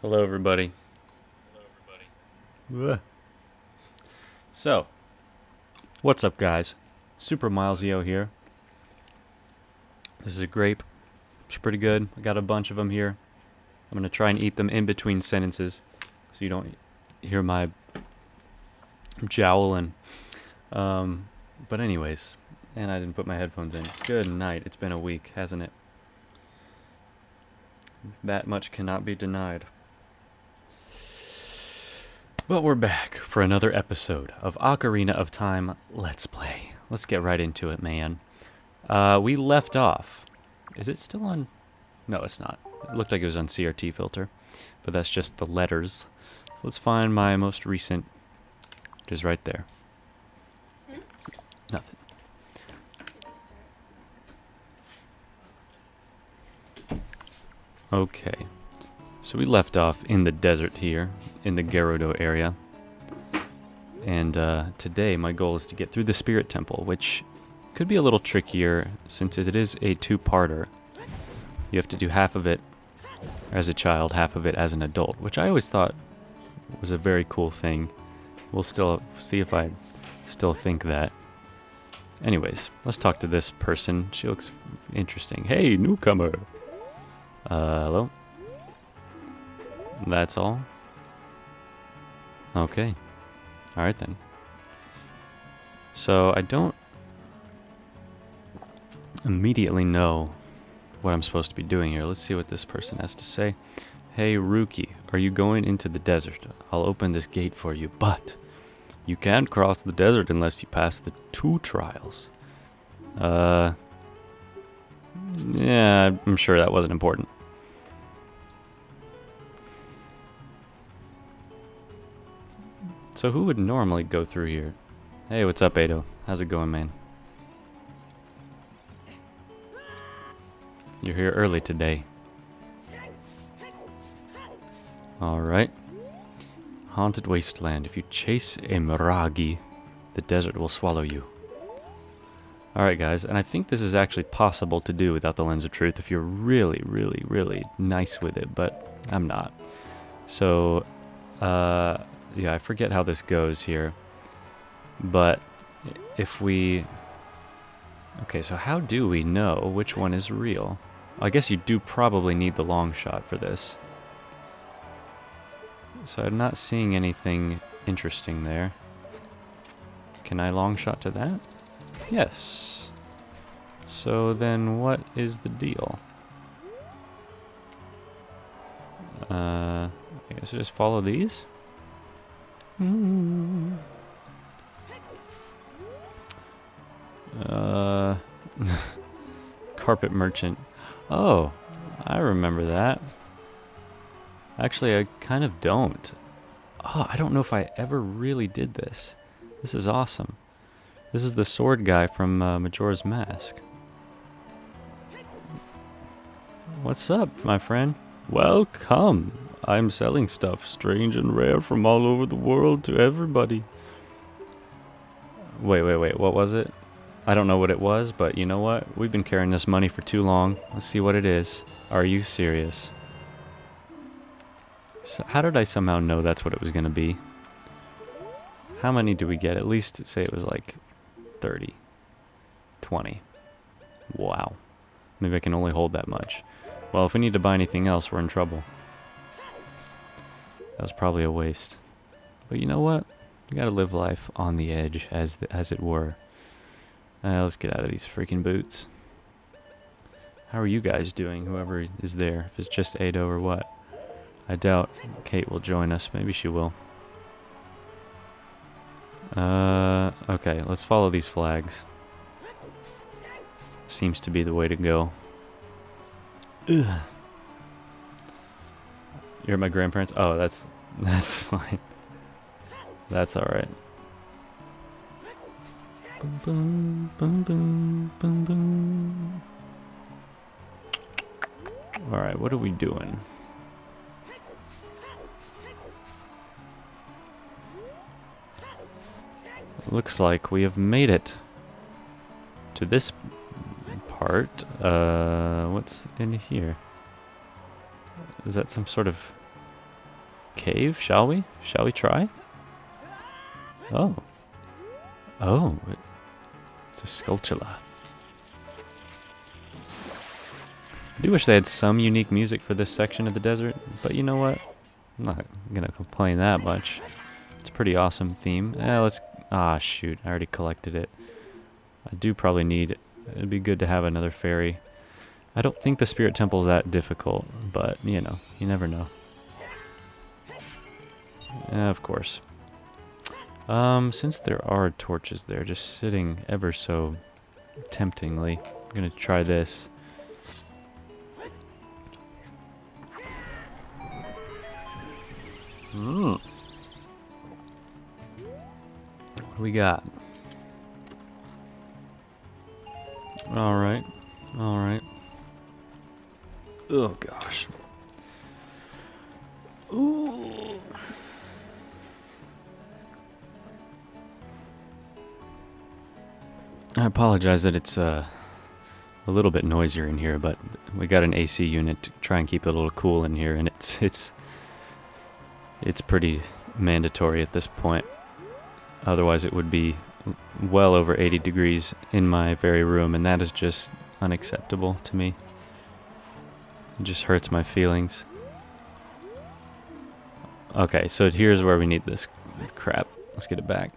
Hello, everybody. Ugh. So, what's up, guys? Super Milesio here. This is a grape. It's pretty good. I got a bunch of them here. I'm gonna try and eat them in between sentences, so you don't hear my jowling. But anyways, and I didn't put my headphones in. Good night. It's been a week, hasn't it? That much cannot be denied. But we're back for another episode of Ocarina of Time Let's Play. Let's get right into it, man. We left off. Is it still on? No, it's not. It looked like it was on CRT filter, but that's just the letters. So let's find my most recent, which is right there. Nothing. Okay. So we left off in the desert here, in the Gerudo area. And today my goal is to get through the Spirit Temple, which could be a little trickier since it is a two-parter. You have to do half of it as a child, half of it as an adult, which I always thought was a very cool thing. We'll still see if I still think that. Anyways, let's talk to this person. She looks interesting. Hey, newcomer! Hello? That's all? Okay. Alright then. So, I don't immediately know what I'm supposed to be doing here. Let's see what this person has to say. Hey, Ruki, are you going into the desert? I'll open this gate for you, but you can't cross the desert unless you pass the 2 trials. Yeah, I'm sure that wasn't important. So who would normally go through here? Hey, what's up, Ado? How's it going, man? You're here early today. Alright. Haunted wasteland. If you chase a Miragi, the desert will swallow you. Alright, guys, and I think this is actually possible to do without the Lens of Truth if you're really, really, really nice with it, but I'm not. So, yeah, I forget how this goes here. But if we... Okay, so how do we know which one is real? I guess you do probably need the long shot for this. So I'm not seeing anything interesting there. Can I long shot to that? Yes. So then what is the deal? I guess I just follow these? Carpet merchant. Oh, I remember that. Actually, I kind of don't. Oh, I don't know if I ever really did this. This is awesome. This is the sword guy from Majora's Mask. What's up, my friend? Welcome. I'm selling stuff strange and rare from all over the world to everybody. Wait, what was it? I don't know what it was, but you know what? We've been carrying this money for too long. Let's see what it is. Are you serious? So how did I somehow know that's what it was going to be? How many do we get? At least say it was like 30. 20. Wow. Maybe I can only hold that much. Well, if we need to buy anything else, we're in trouble. That was probably a waste. But you know what? You gotta live life on the edge, as it were. Let's get out of these freaking boots. How are you guys doing, whoever is there? If it's just Ado or what? I doubt Kate will join us. Maybe she will. Okay, let's follow these flags. Seems to be the way to go. Ugh. You're at my grandparents'? Oh, that's fine. That's alright. Boom, boom, boom, boom, boom, boom. Alright, what are we doing? Looks like we have made it to this part. What's in here? Is that some sort of cave, shall we? Shall we try? Oh. Oh, it's a sculptula. I do wish they had some unique music for this section of the desert, but you know what? I'm not gonna complain that much. It's a pretty awesome theme. Let's... Ah, shoot. I already collected it. I do probably need... It'd be good to have another fairy. I don't think the Spirit Temple's that difficult, but, you know, you never know. Of course. Since there are torches there just sitting ever so temptingly, I'm gonna try this. What do we got? Alright. Alright. Oh gosh. Ooh. I apologize that it's a little bit noisier in here, but we got an AC unit to try and keep it a little cool in here, and it's pretty mandatory at this point. Otherwise it would be well over 80 degrees in my very room, and that is just unacceptable to me. It just hurts my feelings. Okay, so here's where we need this crap. Let's get it back.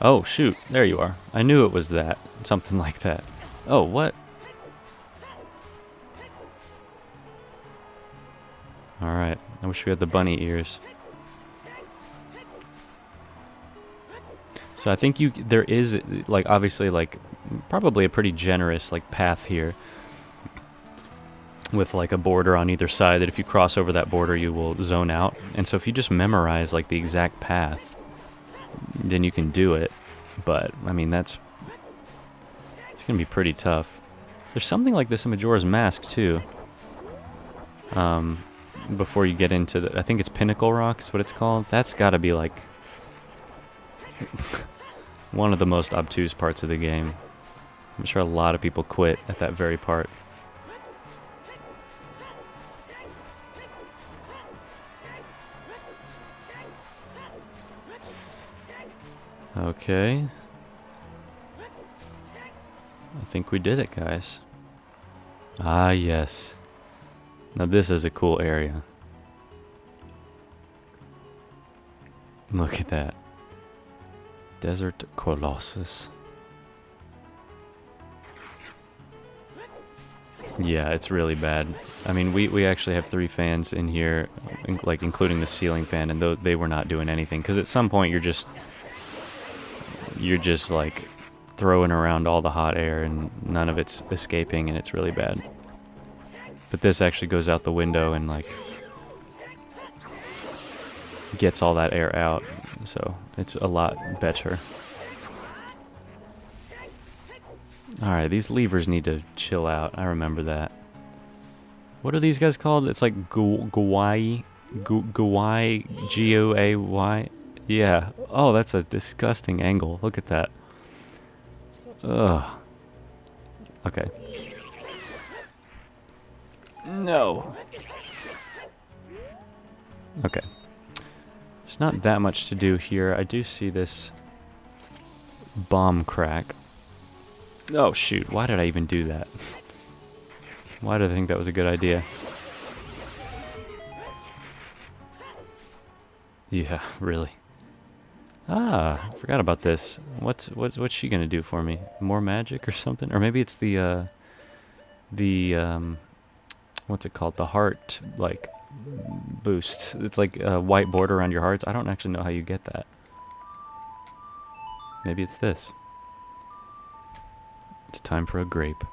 Oh, shoot. There you are. I knew it was that. Something like that. Oh, what? Alright. I wish we had the bunny ears. So I think there is, like, obviously, like, probably a pretty generous, like, path here. With, like, a border on either side that if you cross over that border, you will zone out. And so if you just memorize, like, the exact path, then you can do it. But, I mean, it's gonna be pretty tough. There's something like this in Majora's Mask, too. Before you get into the... I think it's Pinnacle Rock is what it's called. That's gotta be, like... one of the most obtuse parts of the game. I'm sure a lot of people quit at that very part. Okay. I think we did it, guys. Ah, yes. Now this is a cool area. Look at that. Desert Colossus. Yeah, it's really bad. I mean, we actually have 3 fans in here, like including the ceiling fan, and they were not doing anything. Because at some point you're just like throwing around all the hot air and none of it's escaping, and it's really bad. But this actually goes out the window and like gets all that air out, so it's a lot better. Alright, these levers need to chill out. I remember that. What are these guys called? It's like Gouay, G-O-A-Y. Yeah. Oh, that's a disgusting angle. Look at that. Ugh. Okay. No. Okay. There's not that much to do here. I do see this bomb crack. Oh, shoot. Why did I even do that? Why did I think that was a good idea? Yeah, really. Ah, I forgot about this. What's she gonna do for me? More magic or something? Or maybe it's the what's it called? The heart, like, boost. It's like a white border around your hearts. I don't actually know how you get that. Maybe it's this. It's time for a grape.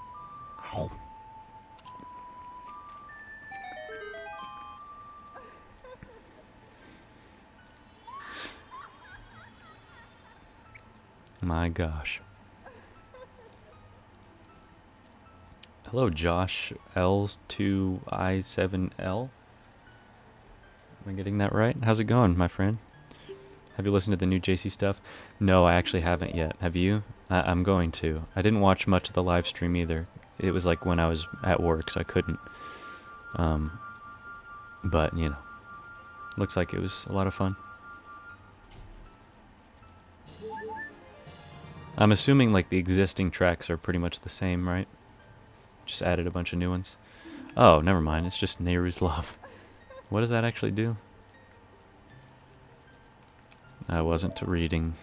My gosh. Hello, Josh L2I7L. Am I getting that right? How's it going, my friend? Have you listened to the new JC stuff? No, I actually haven't yet. Have you? I'm going to. I didn't watch much of the live stream either. it was like when I was at work, so I couldn't. But, you know, looks like it was a lot of fun. I'm assuming, like, the existing tracks are pretty much the same, right? Just added a bunch of new ones. Oh, never mind. It's just Nehru's Love. What does that actually do? I wasn't reading.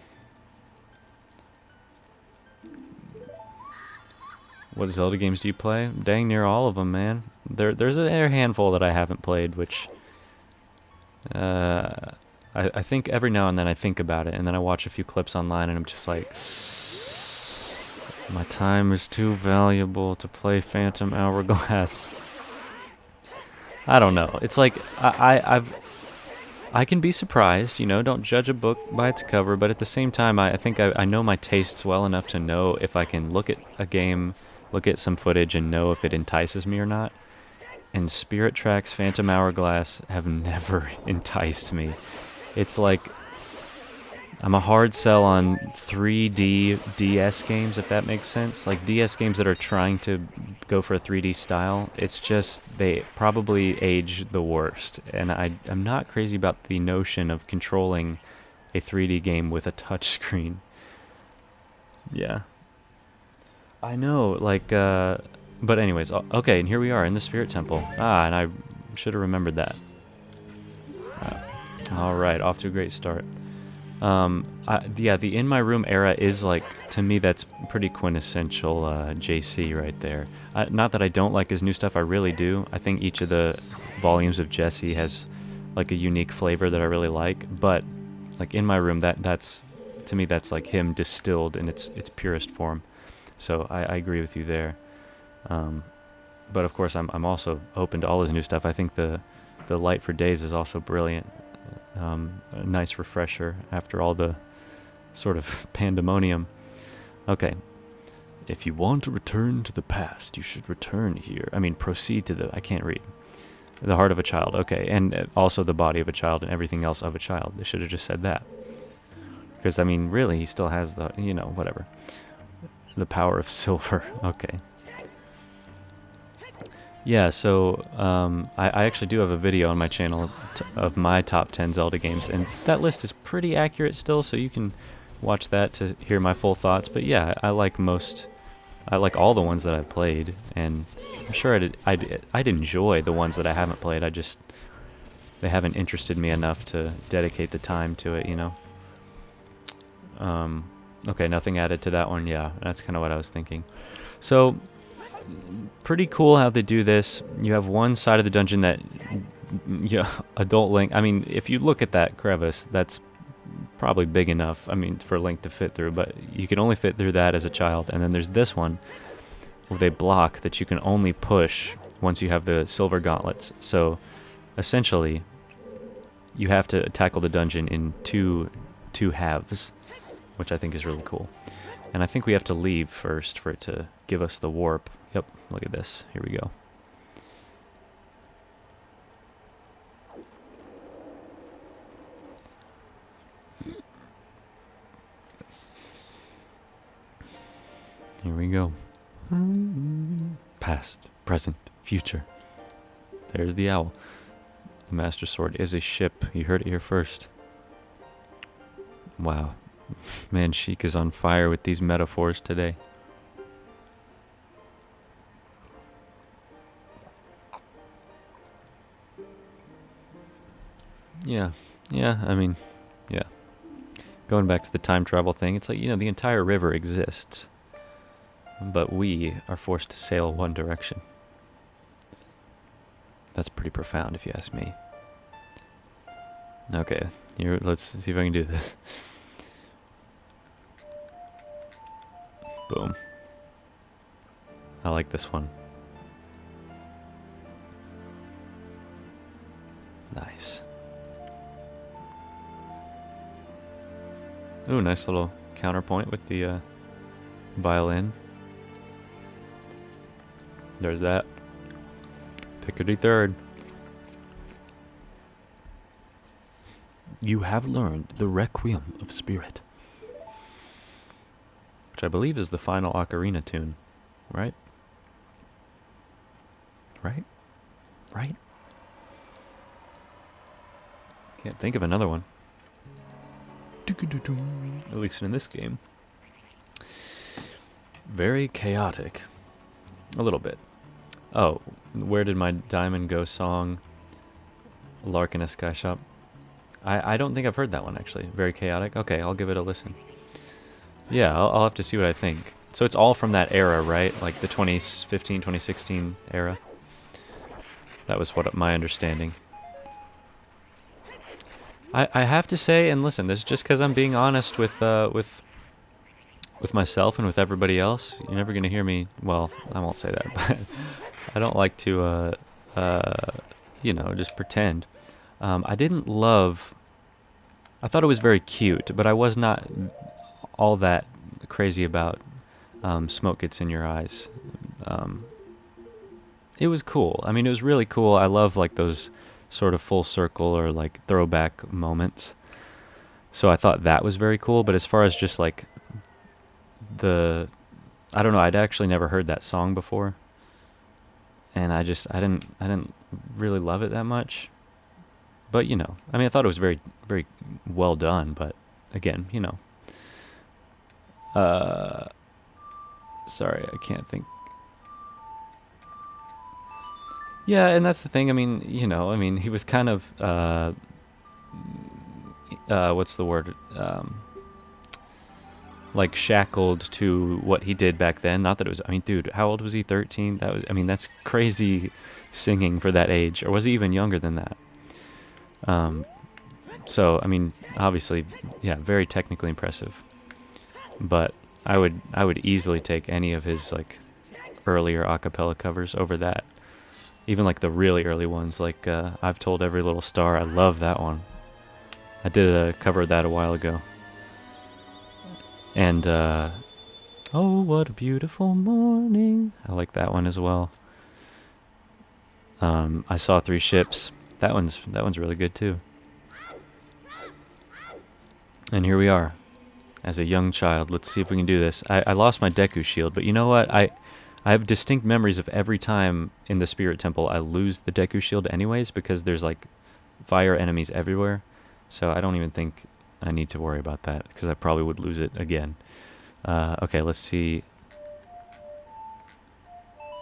What Zelda games do you play? Dang near all of them, man. There's a handful that I haven't played, which... I think every now and then I think about it, and then I watch a few clips online, and I'm just like... My time is too valuable to play Phantom Hourglass. I don't know. It's like, I can be surprised, you know, don't judge a book by its cover, but at the same time, I think I know my tastes well enough to know if I can look at a game, look at some footage, and know if it entices me or not. And Spirit Tracks Phantom Hourglass have never enticed me. It's like, I'm a hard sell on 3D DS games, if that makes sense. Like DS games that are trying to go for a 3D style, it's just, they probably age the worst. And I'm not crazy about the notion of controlling a 3D game with a touchscreen. Yeah. I know, like, but anyways, okay, and here we are in the Spirit Temple. Ah, and I should have remembered that. Alright, off to a great start. Yeah, the In My Room era is, like, to me, that's pretty quintessential JC right there. Not that I don't like his new stuff, I really do. I think each of the volumes of Jesse has, like, a unique flavor that I really like. But, like, In My Room, that's to me, that's, like, him distilled in its purest form. So I agree with you there. But, of course, I'm also open to all his new stuff. I think the Light for Days is also brilliant. A nice refresher after all the sort of pandemonium. Okay. If you want to return to the past, you should return here. I mean, proceed to I can't read. The heart of a child. Okay. And also the body of a child and everything else of a child. They should have just said that. Because, I mean, really, he still has the, you know, whatever. The power of silver. Okay. Yeah, so I actually do have a video on my channel of my top 10 Zelda games, and that list is pretty accurate still, so you can watch that to hear my full thoughts. But yeah, I like all the ones that I've played, and I'm sure I'd enjoy the ones that I haven't played. They haven't interested me enough to dedicate the time to it, you know. Okay, nothing added to that one. Yeah, that's kind of what I was thinking. So, pretty cool how they do this. You have one side of the dungeon that, yeah, adult Link. I mean, if you look at that crevice, that's probably big enough. I mean, for Link to fit through, but you can only fit through that as a child. And then there's this one with a block that you can only push once you have the silver gauntlets. So, essentially, you have to tackle the dungeon in two halves, which I think is really cool. And I think we have to leave first for it to give us the warp. Yep, look at this. Here we go. Here we go. Past, present, future. There's the owl. The Master Sword is a ship. You heard it here first. Wow. Man, Sheik is on fire with these metaphors today. Yeah, I mean, yeah. Going back to the time travel thing, it's like, you know, the entire river exists, but we are forced to sail one direction. That's pretty profound, if you ask me. Okay, here, let's see if I can do this. Boom. I like this one. Nice. Ooh, nice little counterpoint with the violin. There's that. Pickety third. You have learned the Requiem of Spirit, which I believe is the final Ocarina tune, right? right? Right? Can't think of another one. At least in this game. Very chaotic. A little bit. Oh, Where Did My Diamond Go song? Lark in a Sky Shop. I don't think I've heard that one, actually. Very chaotic. Okay, I'll give it a listen. Yeah, I'll have to see what I think. So it's all from that era, right? Like the 2015, 2016 era? That was what my understanding. I have to say, and listen, this is just because I'm being honest with myself and with everybody else. You're never going to hear me, well, I won't say that, but I don't like to, you know, just pretend. I didn't love... I thought it was very cute, but I was not all that crazy about Smoke Gets in Your Eyes. It was cool. I mean, it was really cool. I love, like, those sort of full circle or, like, throwback moments. So I thought that was very cool, but as far as just, like, I don't know, I'd actually never heard that song before. And I didn't really love it that much. But, you know, I mean, I thought it was very, very well done, but again, you know. Sorry, I can't think. Yeah, and that's the thing, I mean, you know, I mean, he was kind of, what's the word? Like shackled to what he did back then. Not that it was, I mean, dude, how old was he? 13? That was, I mean, that's crazy singing for that age. Or was he even younger than that? So, I mean, obviously, yeah, very technically impressive. But I would easily take any of his, like, earlier a cappella covers over that. Even, like, the really early ones, like, I've Told Every Little Star. I love that one. I did a cover of that a while ago. And, oh, what a beautiful morning. I like that one as well. I Saw Three Ships. That one's really good too. And here we are, as a young child. Let's see if we can do this. I lost my Deku Shield, but you know what? I have distinct memories of every time in the Spirit Temple I lose the Deku Shield anyways, because there's, like, fire enemies everywhere. So I don't even think I need to worry about that, because I probably would lose it again. Okay, let's see.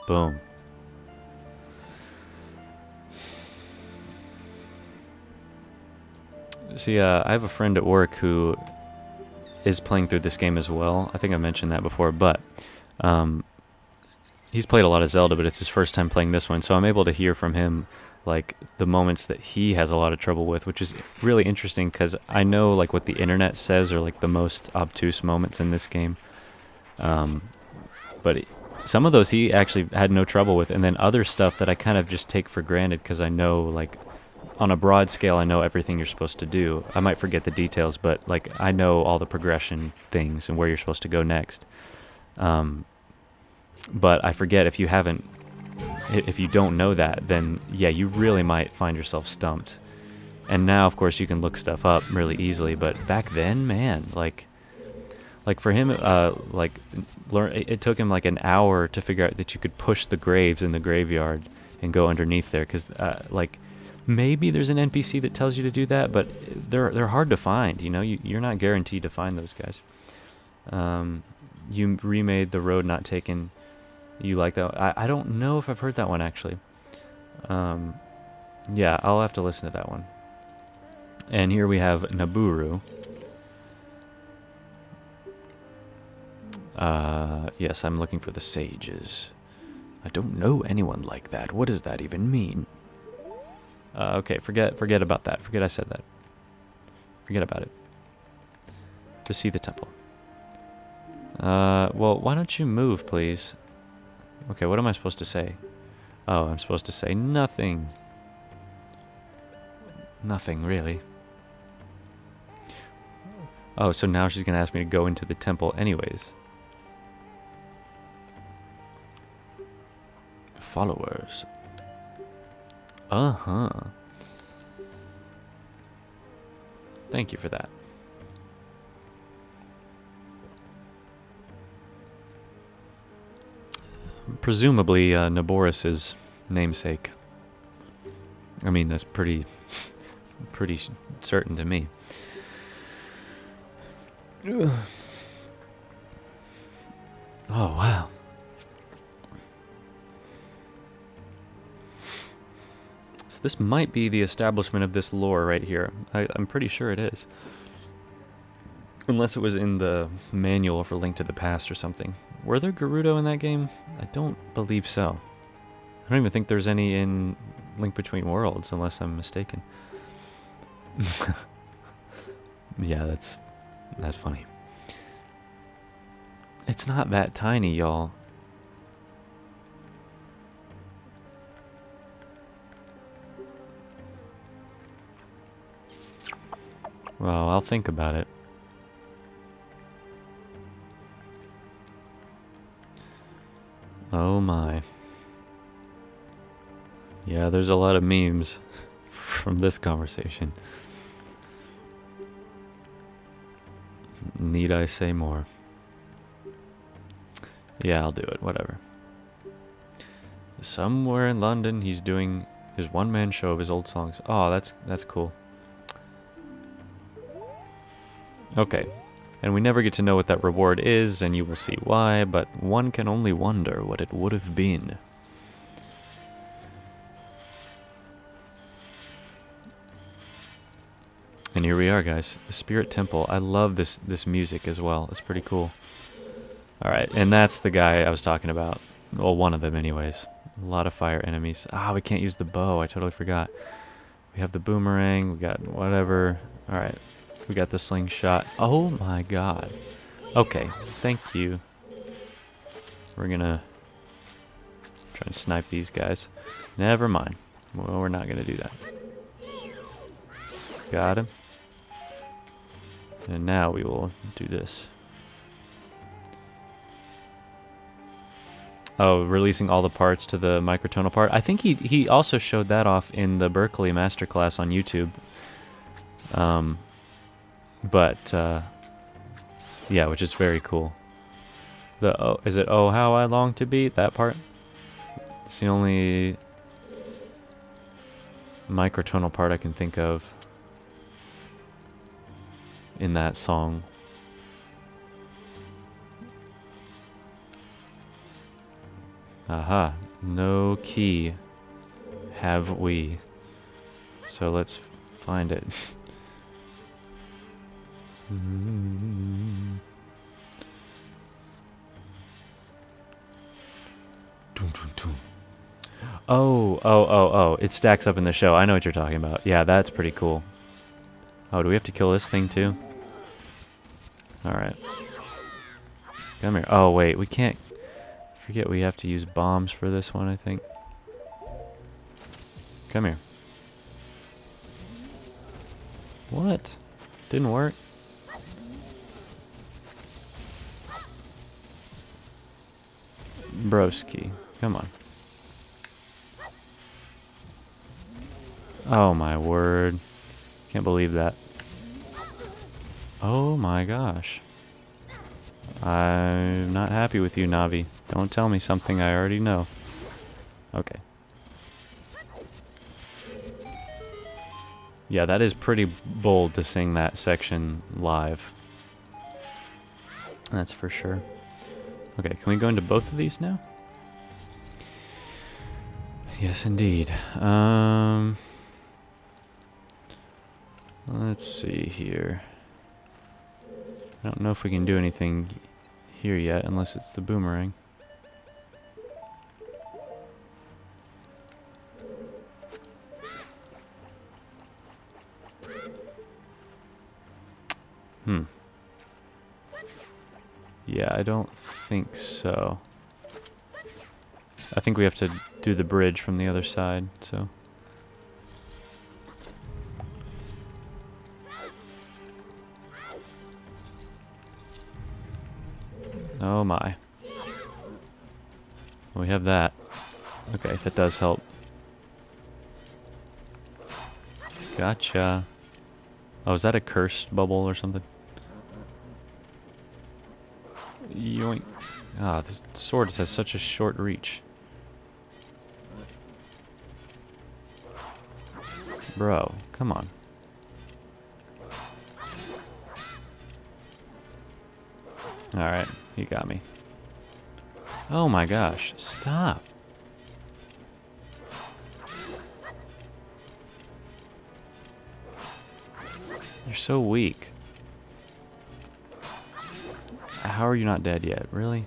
Boom. See, I have a friend at work who is playing through this game as well. I think I mentioned that before, but he's played a lot of Zelda, but it's his first time playing this one, so I'm able to hear from him, like, the moments that he has a lot of trouble with, which is really interesting, because I know, like, what the internet says are, like, the most obtuse moments in this game. But some of those he actually had no trouble with, and then other stuff that I kind of just take for granted, because I know, like, on a broad scale, I know everything you're supposed to do. I might forget the details, but, like, I know all the progression things and where you're supposed to go next. But I forget, if you don't know that, then yeah, you really might find yourself stumped. And now, of course, you can look stuff up really easily, but back then, man, like for him, it took him like an hour to figure out that you could push the graves in the graveyard and go underneath there, because like, maybe there's an NPC that tells you to do that, but they're hard to find, you know. You're not guaranteed to find those guys. You remade The Road Not Taken. You like that? I don't know if I've heard that one, actually. Yeah, I'll have to listen to that one. And here we have Naburu. Yes, I'm looking for the sages. I don't know anyone like that. What does that even mean? Okay, forget about that. Forget I said that. Forget about it. To see the temple. Well, why don't you move, please? Okay, what am I supposed to say? Oh, I'm supposed to say nothing. Nothing, really. Oh, so now she's gonna ask me to go into the temple anyways. Followers. Uh-huh. Thank you for that. Presumably, Naboris is namesake. I mean, that's pretty certain to me. Ugh. Oh, wow. So this might be the establishment of this lore right here. I'm pretty sure it is. Unless it was in the manual for Link to the Past or something. Were there Gerudo in that game? I don't believe so. I don't even think there's any in Link Between Worlds, unless I'm mistaken. Yeah, that's funny. It's not that tiny, y'all. Well, I'll think about it. Oh my. Yeah, there's a lot of memes from this conversation. Need I say more? Yeah, I'll do it, whatever. Somewhere in London, he's doing his one-man show of his old songs. Oh, that's cool. Okay. And we never get to know what that reward is, and you will see why, but one can only wonder what it would have been. And here we are, guys. The Spirit Temple. I love this music as well. It's pretty cool. Alright, and that's the guy I was talking about. Well, one of them anyways. A lot of fire enemies. Ah, we can't use the bow. I totally forgot. We have the boomerang. We got whatever. Alright. We got the slingshot. Oh my god. Okay, thank you. We're gonna try and snipe these guys. Never mind. Well, we're not gonna do that. Got him. And now we will do this. Oh, releasing all the parts to the microtonal part. I think he also showed that off in the Berkeley Masterclass on YouTube. Yeah, which is very cool. Is it Oh How I Long to Be? That part? It's the only microtonal part I can think of in that song. Aha, no key have we. So let's find it. Oh, it stacks up in the show. I know what you're talking about. Yeah, that's pretty cool. Oh, do we have to kill this thing too? Alright. Come here. Oh, wait, we can't... Forget we have to use bombs for this one, I think. Come here. What? Didn't work? Broski. Come on. Oh my word. Can't believe that. Oh my gosh. I'm not happy with you, Navi. Don't tell me something I already know. Okay. Yeah, that is pretty bold to sing that section live. That's for sure. Okay, can we go into both of these now? Yes, indeed. Let's see here. I don't know if we can do anything here yet, unless it's the boomerang. Yeah, I don't think so. I think we have to do the bridge from the other side, so... Oh my. We have that. Okay, that does help. Gotcha. Oh, is that a cursed bubble or something? Yoink. Ah, this sword has such a short reach. Bro, come on. Alright, he got me. Oh my gosh, stop. You're so weak. How are you not dead yet? Really?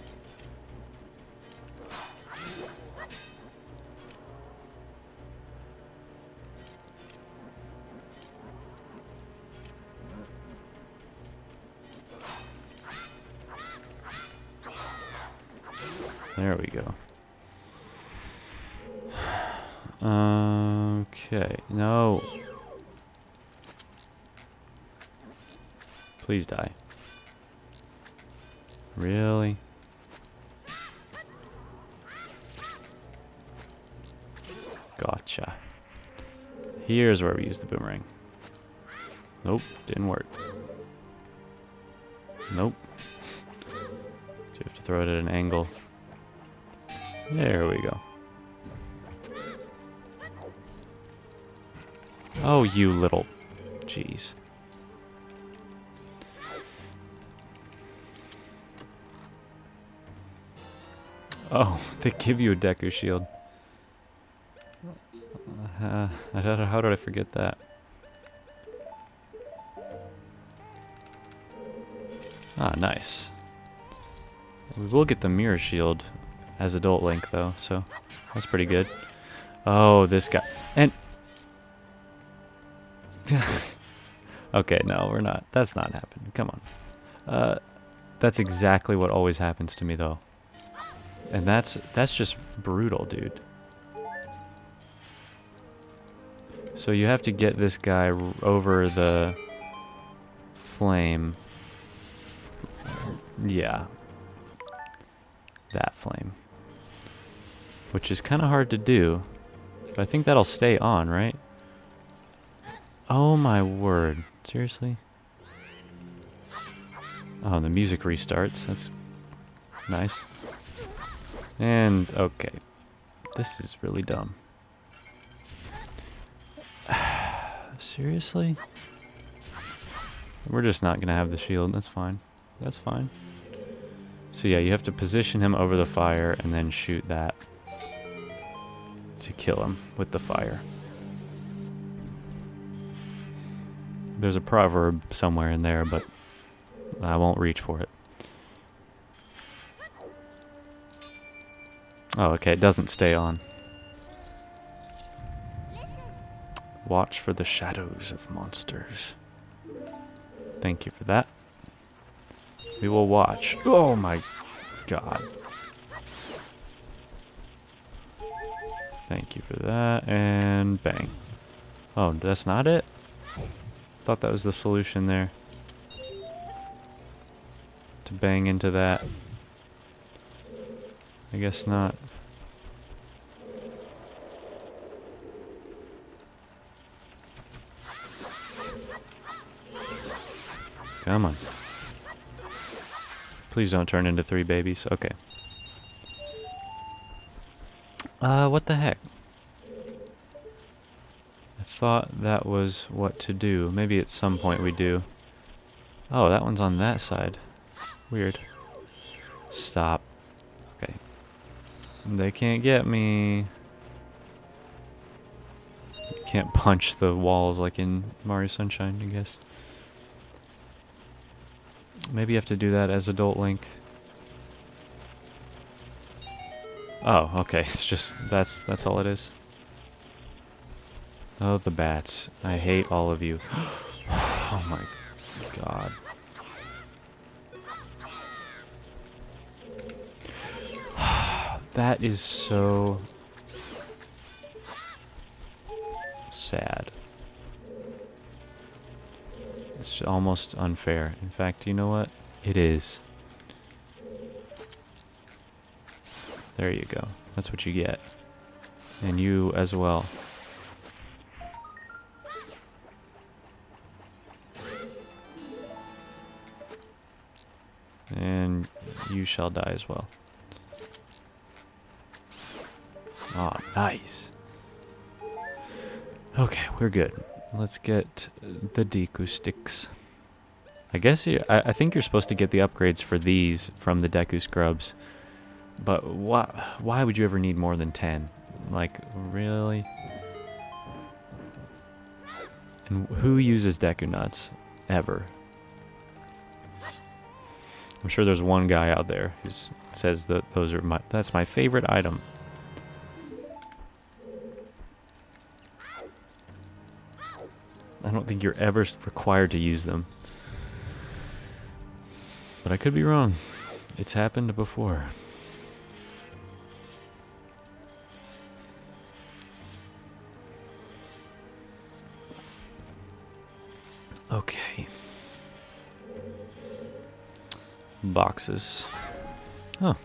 There we go. Okay, no. Please die. Really? Gotcha. Here's where we use the boomerang. Nope, didn't work. Nope. You have to throw it at an angle. There we go. Oh, you little... Jeez. Oh, they give you a Deku shield. How did I forget that? Ah, nice. We will get the mirror shield as adult Link, though, so that's pretty good. Oh, this guy. And... Okay, no, we're not. That's not happening. Come on. That's exactly what always happens to me, though. And that's just brutal, dude. So you have to get this guy over the flame. Yeah. That flame. Which is kind of hard to do. But I think that'll stay on, right? Oh my word. Seriously? Oh, the music restarts. That's nice. And, okay. This is really dumb. Seriously? We're just not gonna have the shield. That's fine. That's fine. So yeah, you have to position him over the fire and then shoot that to kill him with the fire. There's a proverb somewhere in there, but I won't reach for it. Oh, okay, it doesn't stay on. Watch for the shadows of monsters. Thank you for that. We will watch. Oh my god. Thank you for that, and bang. Oh, that's not it? Thought that was the solution there. To bang into that. I guess not. Come on. Please don't turn into 3 babies. Okay. What the heck? I thought that was what to do. Maybe at some point we do. Oh, that one's on that side. Weird. Stop. Okay. They can't get me. You can't punch the walls like in Mario Sunshine, I guess. Maybe you have to do that as adult Link. Oh, okay. It's just that's all it is. Oh, the bats. I hate all of you. Oh my god. That is so sad. It's almost unfair. In fact, you know what? It is. There you go. That's what you get. And you as well. And you shall die as well. Oh, nice. Okay, we're good. Let's get the Deku sticks. I guess I think you're supposed to get the upgrades for these from the Deku scrubs. But why would you ever need more than 10? Like, really? And who uses Deku nuts? Ever? I'm sure there's one guy out there who says that that's my favorite item. I don't think you're ever required to use them. But I could be wrong. It's happened before. Okay. Boxes. Oh.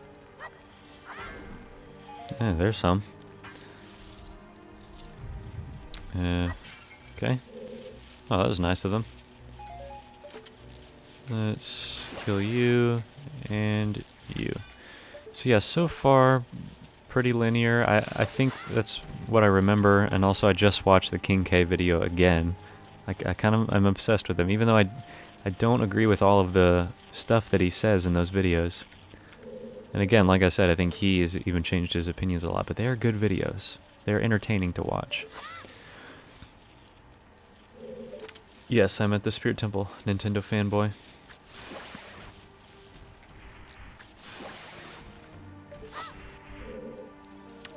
Yeah, there's some. Okay. Oh, that was nice of them. Let's kill you and you. So yeah, so far pretty linear. I think that's what I remember, and also I just watched the King K video again. I'm obsessed with him, even though I don't agree with all of the stuff that he says in those videos. And again, like I said, I think he has even changed his opinions a lot, but they are good videos. They're entertaining to watch. Yes, I'm at the Spirit Temple, Nintendo fanboy.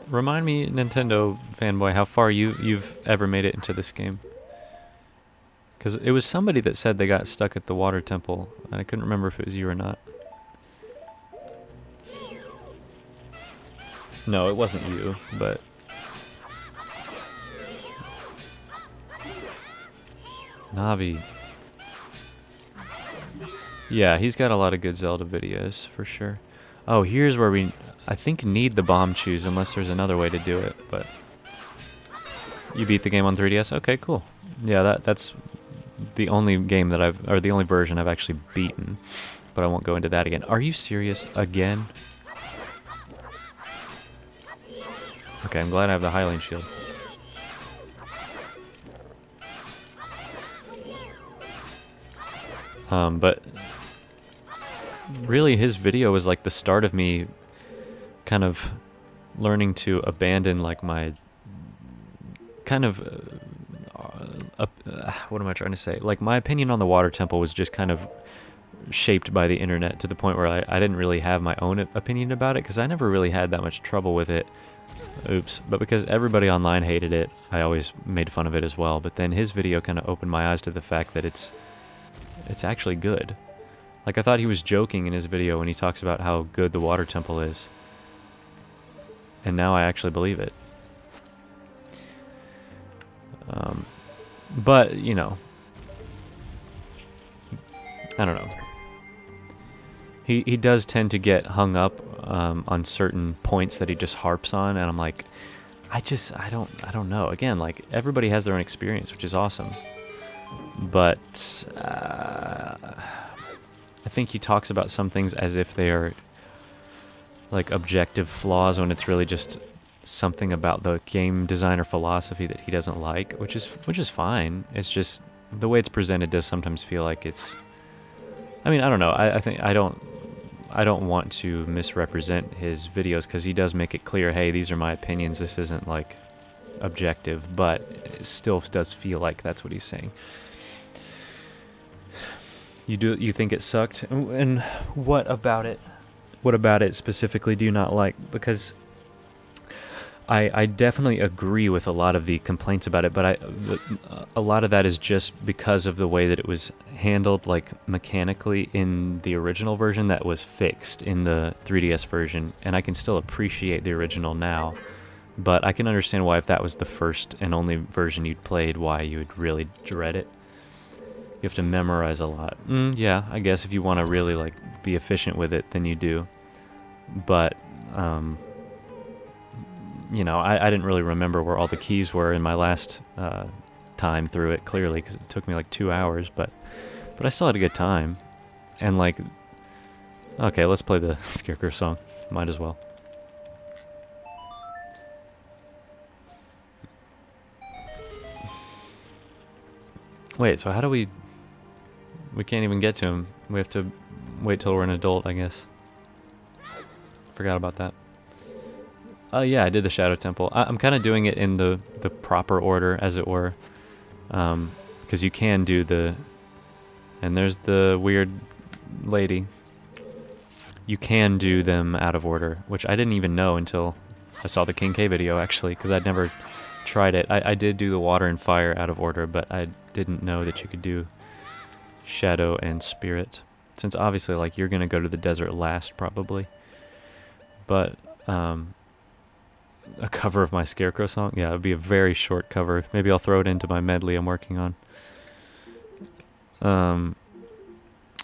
Remind me, Nintendo fanboy, how far you've ever made it into this game. Because it was somebody that said they got stuck at the water temple, and I couldn't remember if it was you or not. No, it wasn't you, but... Navi. Yeah, he's got a lot of good Zelda videos, for sure. Oh, here's where we, I think, need the bomb choose, unless there's another way to do it, but... You beat the game on 3DS? Okay, cool. Yeah, that's the only game that or the only version I've actually beaten, but I won't go into that again. Are you serious? Again? Okay, I'm glad I have the Hylian shield. But really his video was like the start of me kind of learning to abandon like my kind of what am I trying to say? Like my opinion on the water temple was just kind of shaped by the internet to the point where I didn't really have my own opinion about it because I never really had that much trouble with it. Oops. But because everybody online hated it, I always made fun of it as well. But then his video kind of opened my eyes to the fact that it's actually good. Like, I thought he was joking in his video when he talks about how good the water temple is. And now I actually believe it. But, you know, I don't know. He does tend to get hung up on certain points that he just harps on, and I'm like, I don't know. Again, like, everybody has their own experience, which is awesome. But I think he talks about some things as if they are like objective flaws when it's really just something about the game designer philosophy that he doesn't like, which is fine. It's just the way it's presented does sometimes feel like it's. I mean, I don't know. I think I don't want to misrepresent his videos because he does make it clear, hey, these are my opinions. This isn't like objective, but it still does feel like that's what he's saying. You think it sucked? And what about it? What about it specifically do you not like? Because I definitely agree with a lot of the complaints about it, but a lot of that is just because of the way that it was handled, like mechanically in the original version that was fixed in the 3DS version, and I can still appreciate the original now, but I can understand why if that was the first and only version you'd played, why you would really dread it. You have to memorize a lot. Yeah, I guess if you want to really like be efficient with it, then you do. But, you know, I didn't really remember where all the keys were in my last time through it, clearly, because it took me like 2 hours, but I still had a good time. And like, okay, let's play the Scarecrow song. Might as well. Wait, so how do we... We can't even get to him. We have to wait till we're an adult, I guess. Forgot about that. Oh yeah, I did the Shadow Temple. I'm kind of doing it in the proper order, as it were. Because you can do the... And there's the weird lady. You can do them out of order, which I didn't even know until I saw the King K video, actually, because I'd never tried it. I did do the water and fire out of order, but I didn't know that you could do Shadow and Spirit. Since obviously, like, you're going to go to the desert last, probably. But, a cover of my Scarecrow song? Yeah, it would be a very short cover. Maybe I'll throw it into my medley I'm working on.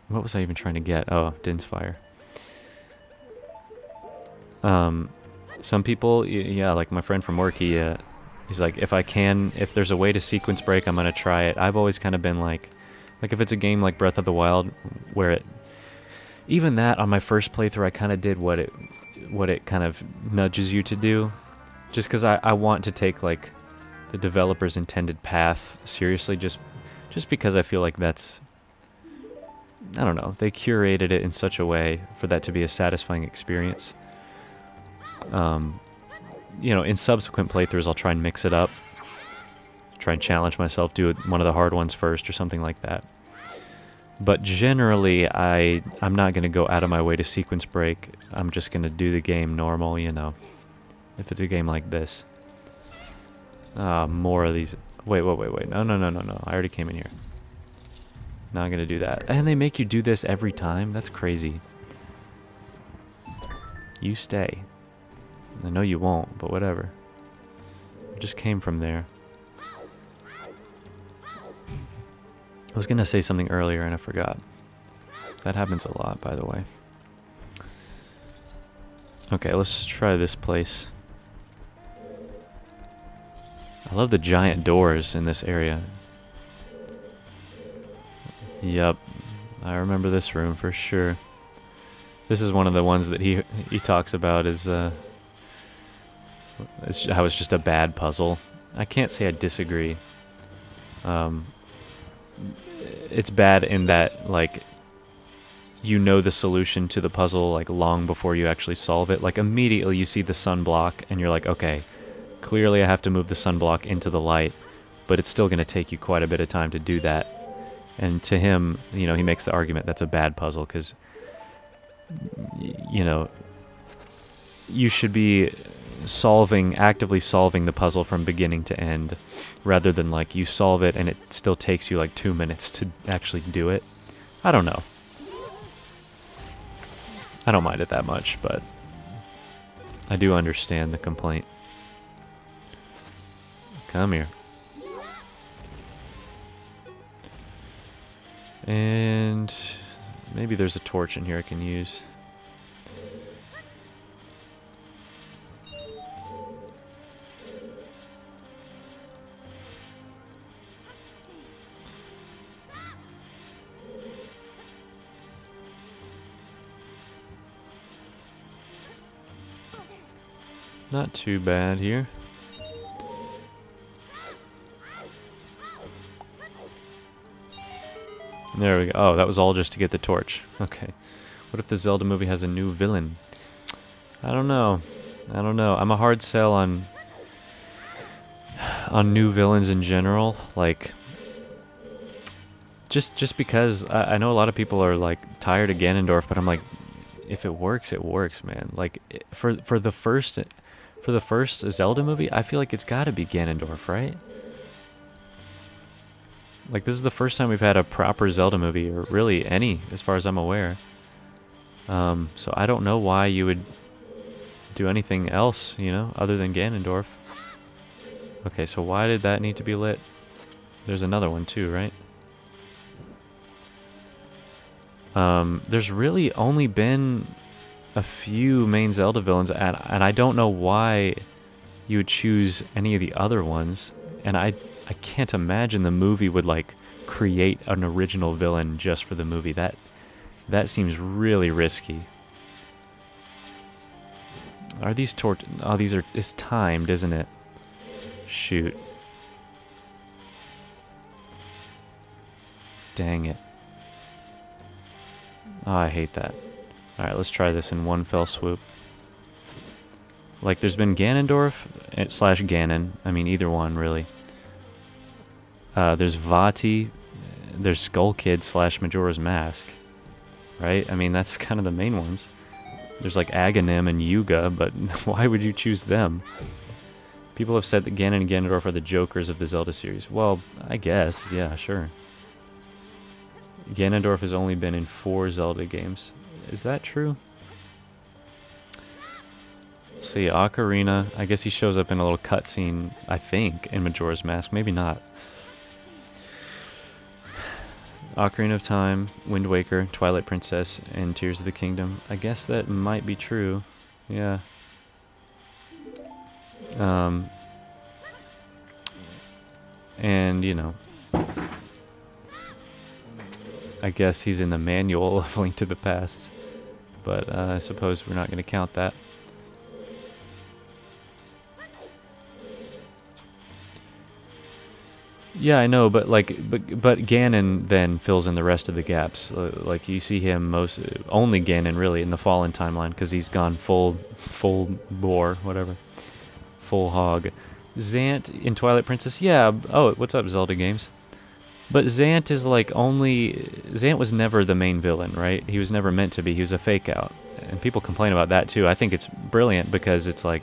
What was I even trying to get? Oh, Din's Fire. Some people, yeah, like my friend from work, he's like, if there's a way to sequence break, I'm gonna try it. I've always kind of been like if it's a game like Breath of the Wild, where even that on my first playthrough, I kind of did what it kind of nudges you to do, just because I want to take like the developer's intended path seriously, just because I feel like that's, I don't know, they curated it in such a way for that to be a satisfying experience. You know, in subsequent playthroughs, I'll try and mix it up. Try and challenge myself, do one of the hard ones first or something like that. But generally, I'm not going to go out of my way to sequence break. I'm just going to do the game normal, you know. If it's a game like this. More of these. Wait. No. I already came in here. Now I'm going to do that. And they make you do this every time? That's crazy. You stay. I know you won't, but whatever. I just came from there. I was going to say something earlier and I forgot. That happens a lot, by the way. Okay, let's try this place. I love the giant doors in this area. Yep, I remember this room for sure. This is one of the ones that he talks about is how it's just a bad puzzle. I can't say I disagree. It's bad in that, like, you know the solution to the puzzle, like, long before you actually solve it. Like, immediately you see the sunblock, and you're like, okay, clearly I have to move the sunblock into the light, but it's still going to take you quite a bit of time to do that. And to him, you know, he makes the argument that's a bad puzzle, because, you know, you should be actively solving the puzzle from beginning to end, rather than like you solve it and it still takes you like 2 minutes to actually do it. I don't know. I don't mind it that much, but I do understand the complaint. Come here. And maybe there's a torch in here I can use. Not too bad here. There we go. Oh, that was all just to get the torch. Okay. What if the Zelda movie has a new villain? I don't know. I'm a hard sell on new villains in general. Like, just because I know a lot of people are like tired of Ganondorf, but I'm like, if it works, it works, man. Like, for the first Zelda movie, I feel like it's got to be Ganondorf, right? Like, this is the first time we've had a proper Zelda movie, or really any, as far as I'm aware. So I don't know why you would do anything else, you know, other than Ganondorf. Okay, so why did that need to be lit? There's another one too, right? There's really only been a few main Zelda villains, and I don't know why you would choose any of the other ones. And I can't imagine the movie would like create an original villain just for the movie. That seems really risky. Are these it's timed, isn't it? Shoot. Dang it. Oh, I hate that. Alright, let's try this in one fell swoop. Like, there's been Ganondorf slash Ganon. I mean, either one, really. There's Vati. There's Skull Kid slash Majora's Mask. Right? I mean, that's kind of the main ones. There's like Aghanim and Yuga, but why would you choose them? People have said that Ganon and Ganondorf are the jokers of the Zelda series. Well, I guess. Yeah, sure. Ganondorf has only been in 4 Zelda games. Is that true? See, Ocarina. I guess he shows up in a little cutscene, I think, in Majora's Mask. Maybe not. Ocarina of Time, Wind Waker, Twilight Princess, and Tears of the Kingdom. I guess that might be true. Yeah. And, you know, I guess he's in the manual of Link to the Past. But I suppose we're not going to count that. Yeah, I know, but like, but Ganon then fills in the rest of the gaps. Like you see him only Ganon really in the Fallen timeline because he's gone full bore, whatever, full hog. Zant in Twilight Princess, yeah. Oh, what's up, Zelda games? But Zant is like Zant was never the main villain, right? He was never meant to be. He was a fake out, and people complain about that too. I think it's brilliant because it's like,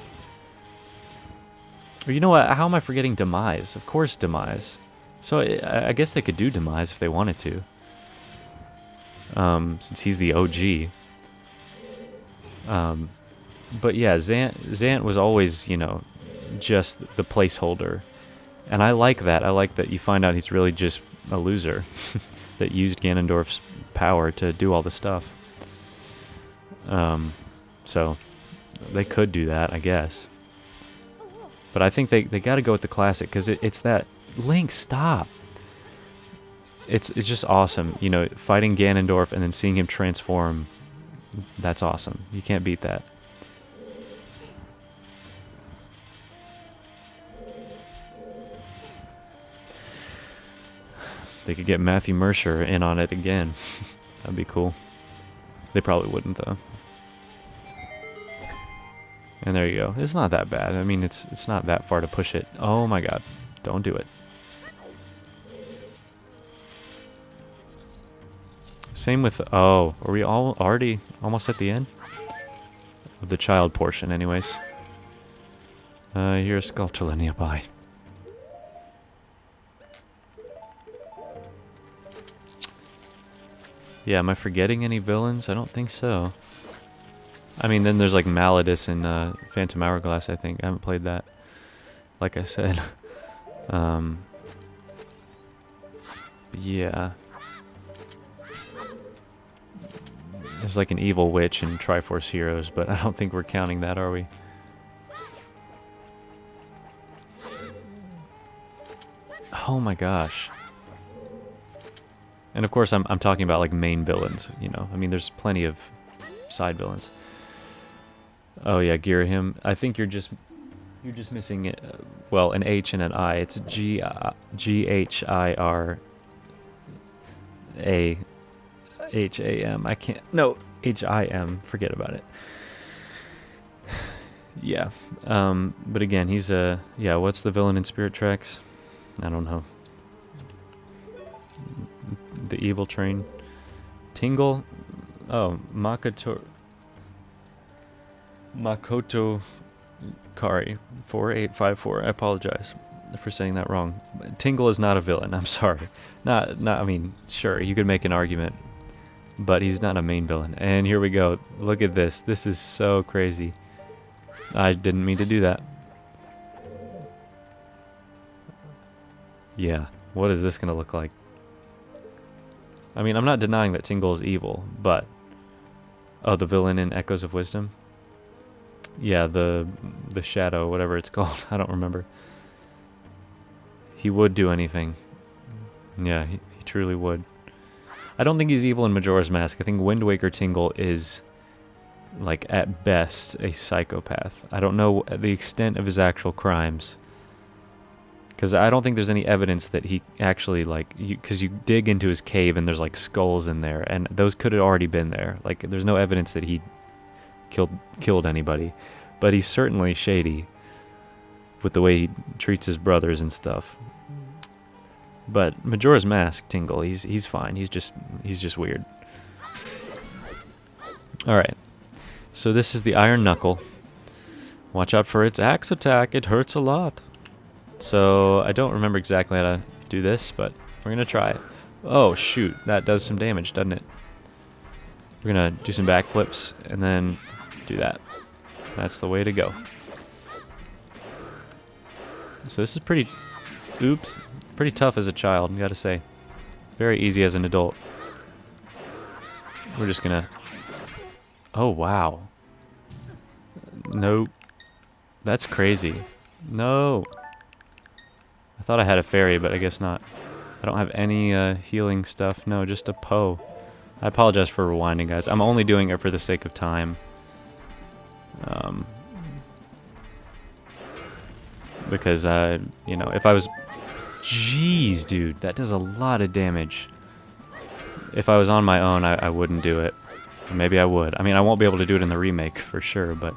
you know what? How am I forgetting Demise? Of course, Demise. So I guess they could do Demise if they wanted to. Since he's the OG. But yeah, Zant was always, you know, just the placeholder. And I like that. I like that you find out he's really just a loser that used Ganondorf's power to do all the stuff. So they could do that, I guess. But I think they got to go with the classic because it's that Link, stop. It's just awesome, you know, fighting Ganondorf and then seeing him transform. That's awesome. You can't beat that. They could get Matthew Mercer in on it again. That'd be cool. They probably wouldn't though. And there you go. It's not that bad. I mean, it's not that far to push it. Oh my god. Don't do it. Same with... Oh, are we all already almost at the end? Of the child portion, anyways. Here's Skulltula nearby. Yeah, am I forgetting any villains? I don't think so. I mean, then there's like Malladus and Phantom Hourglass, I think. I haven't played that. Like I said. Yeah. There's like an evil witch in Triforce Heroes, but I don't think we're counting that, are we? Oh my gosh. And of course I'm talking about like main villains, you know. I mean, there's plenty of side villains. Oh yeah, Girahim. I think you're just missing well, an H and an I. It's G-H-I-R-A-H-A-M. I can't... No, H-I-M. Forget about it. Yeah. But again, he's a... Yeah, what's the villain in Spirit Tracks? I don't know. The evil train. Tingle? Oh, Makoto Kari 4854. I apologize for saying that wrong. Tingle is not a villain. I'm sorry. Not. I mean, sure, you could make an argument, but he's not a main villain. And here we go. Look at this. This is so crazy. I didn't mean to do that. Yeah. What is this gonna look like? I mean, I'm not denying that Tingle is evil, but... Oh, the villain in Echoes of Wisdom? Yeah, the shadow, whatever it's called. I don't remember. He would do anything. Yeah, he truly would. I don't think he's evil in Majora's Mask. I think Wind Waker Tingle is, like, at best, a psychopath. I don't know the extent of his actual crimes. Because I don't think there's any evidence that he actually, like, because you dig into his cave and there's, like, skulls in there, and those could have already been there. Like, there's no evidence that he killed anybody. But he's certainly shady with the way he treats his brothers and stuff. But Majora's Mask, Tingle, he's fine. He's just weird. Alright. So this is the Iron Knuckle. Watch out for its axe attack. It hurts a lot. So I don't remember exactly how to do this, but we're going to try it. Oh, shoot. That does some damage, doesn't it? We're going to do some backflips and then do that. That's the way to go. So this is pretty tough as a child, I gotta say. Very easy as an adult. We're just gonna... Oh, wow. Nope. That's crazy. No. I thought I had a fairy, but I guess not. I don't have any healing stuff. No, just a Poe. I apologize for rewinding, guys. I'm only doing it for the sake of time. Because, you know, if I was... Jeez, dude, that does a lot of damage. If I was on my own, I wouldn't do it. Or maybe I would. I mean, I won't be able to do it in the remake, for sure, but...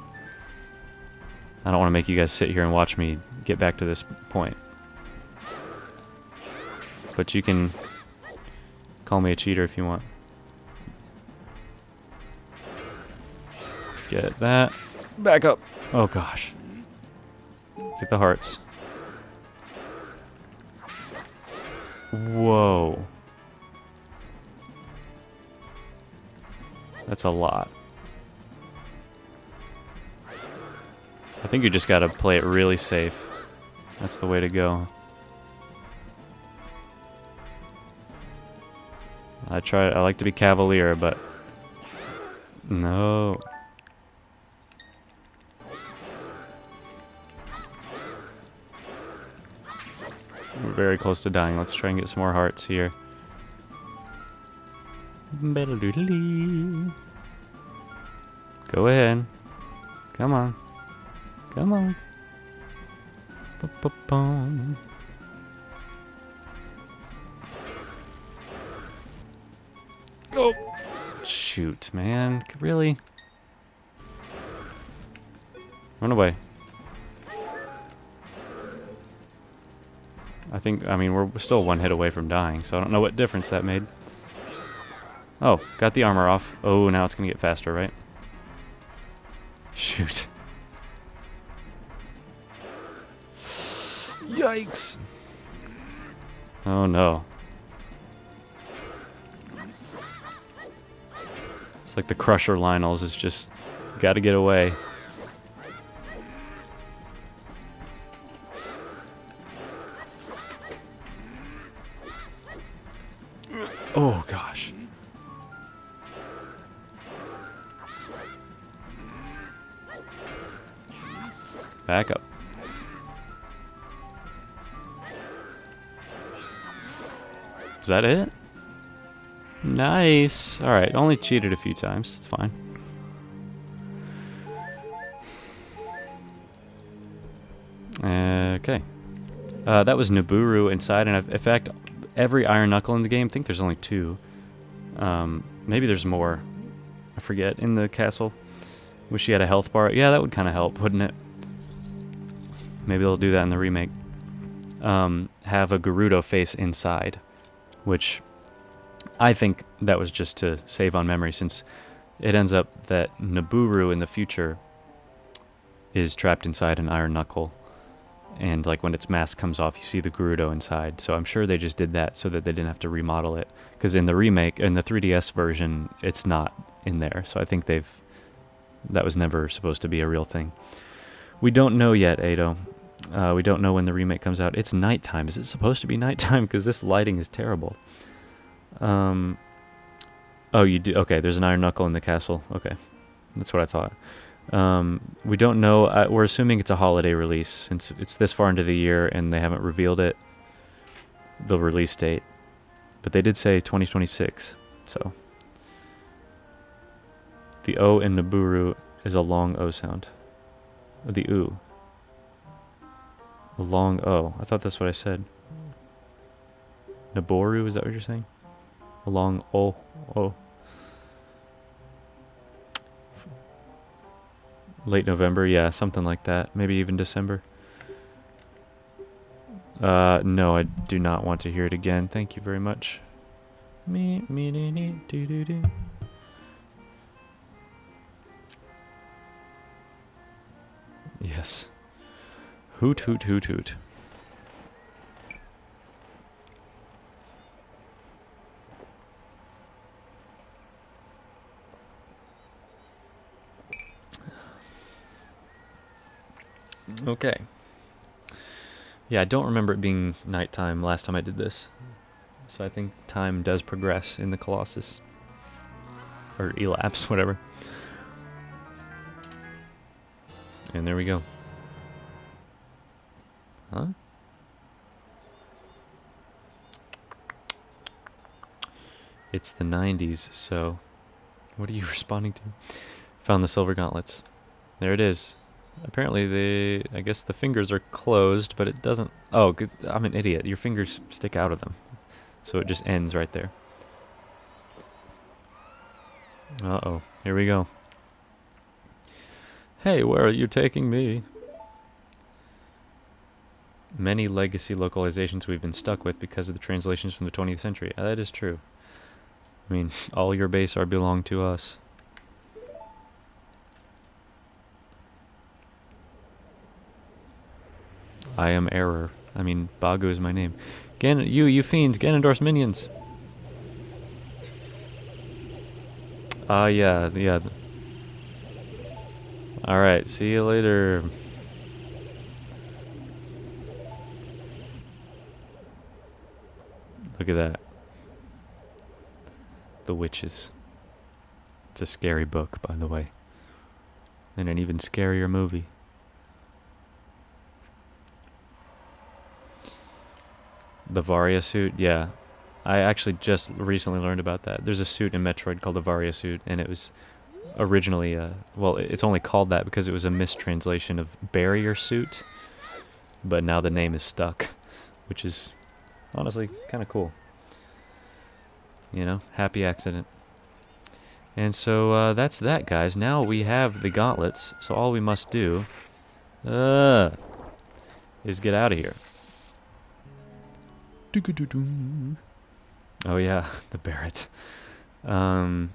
I don't want to make you guys sit here and watch me get back to this point. But you can call me a cheater if you want. Get that. Back up. Oh, gosh. Get the hearts. Whoa. That's a lot. I think you just gotta play it really safe. That's the way to go. I like to be cavalier, but... No. We're very close to dying. Let's try and get some more hearts here. Go ahead. Come on. Come on. Ba-ba-bum. Oh! Shoot, man. Really? Run away. I mean, we're still one hit away from dying, so I don't know what difference that made. Oh, got the armor off. Oh, now it's gonna get faster, right? Shoot. Yikes! Oh no. It's like the Crusher Lionels is just gotta get away. Oh gosh. Back up. Is that it? Nice. Alright, only cheated a few times. It's fine. Okay. That was Nabooru inside, and in fact, every Iron Knuckle in the game, I think there's only 2. Maybe there's more. I forget. In the castle. Wish he had a health bar. Yeah, that would kind of help, wouldn't it? Maybe they'll do that in the remake. Have a Gerudo face inside. Which I think that was just to save on memory, since it ends up that Nabooru in the future is trapped inside an Iron Knuckle. And like when its mask comes off, you see the Gerudo inside. So I'm sure they just did that so that they didn't have to remodel it. Because in the remake, in the 3DS version, it's not in there. So I think that was never supposed to be a real thing. We don't know yet, Ado. We don't know when the remake comes out. It's nighttime. Is it supposed to be nighttime? Because this lighting is terrible. Oh, you do? Okay, there's an Iron Knuckle in the castle. Okay, that's what I thought. We don't know. We're assuming it's a holiday release, since it's this far into the year and they haven't revealed it, the release date. But they did say 2026, so. The O in Nabooru is a long O sound. The oo. Along, oh, I thought that's what I said. Naboru, is that what you're saying? Along, oh. Late November, yeah, something like that. Maybe even December. No, I do not want to hear it again. Thank you very much. Yes. Hoot, hoot, hoot, hoot. Okay. Yeah, I don't remember it being nighttime last time I did this. So I think time does progress in the Colossus. Or elapse, whatever. And there we go. Huh? It's the 90s, so... What are you responding to? Found the silver gauntlets. There it is. Apparently I guess the fingers are closed, but it doesn't... Oh, good, I'm an idiot. Your fingers stick out of them. So it just ends right there. Uh-oh. Here we go. Hey, where are you taking me? Many legacy localizations we've been stuck with because of the translations from the 20th century. That is true. I mean, all your base are belong to us. I am error. I mean, Bagu is my name. You fiends, Ganondorf's minions. Yeah. Alright, see you later. Look at that. The Witches. It's a scary book, by the way. And an even scarier movie. The Varia suit, yeah. I actually just recently learned about that. There's a suit in Metroid called the Varia suit, and it was originally, well, it's only called that because it was a mistranslation of barrier suit, but now the name is stuck, which is honestly kind of cool. You know, happy accident. And so that's that, guys. Now we have the gauntlets, so all we must do is get out of here. Oh yeah, the Barret. There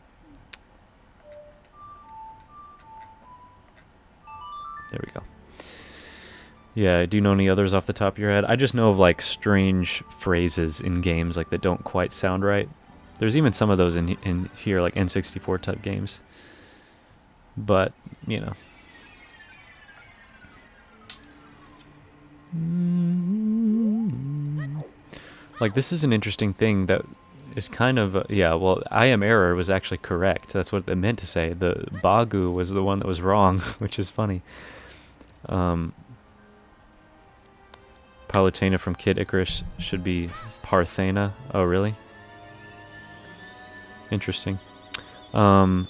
we go. Yeah, do you know any others off the top of your head? I just know of like strange phrases in games like that don't quite sound right. There's even some of those in here, like N64 type games. But, you know. Like, this is an interesting thing that is kind of... yeah, well, I am error was actually correct. That's what it meant to say. The Bagu was the one that was wrong, which is funny. Palutena from Kid Icarus should be Parthena. Oh, really? Interesting. I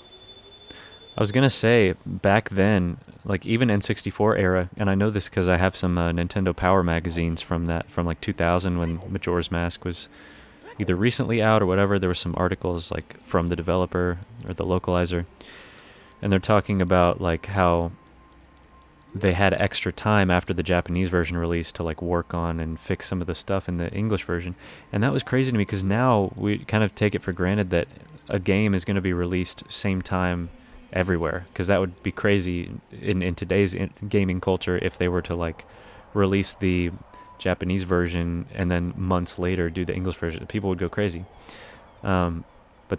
was gonna say, back then, like even N64 era, and I know this because I have some Nintendo Power magazines from like 2000 when Majora's Mask was either recently out or whatever. There were some articles like from the developer or the localizer, and they're talking about like how they had extra time after the Japanese version released to like work on and fix some of the stuff in the English version. And that was crazy to me because now we kind of take it for granted that a game is going to be released same time everywhere, because that would be crazy in today's gaming culture if they were to like release the Japanese version and then months later do the English version. People would go crazy. But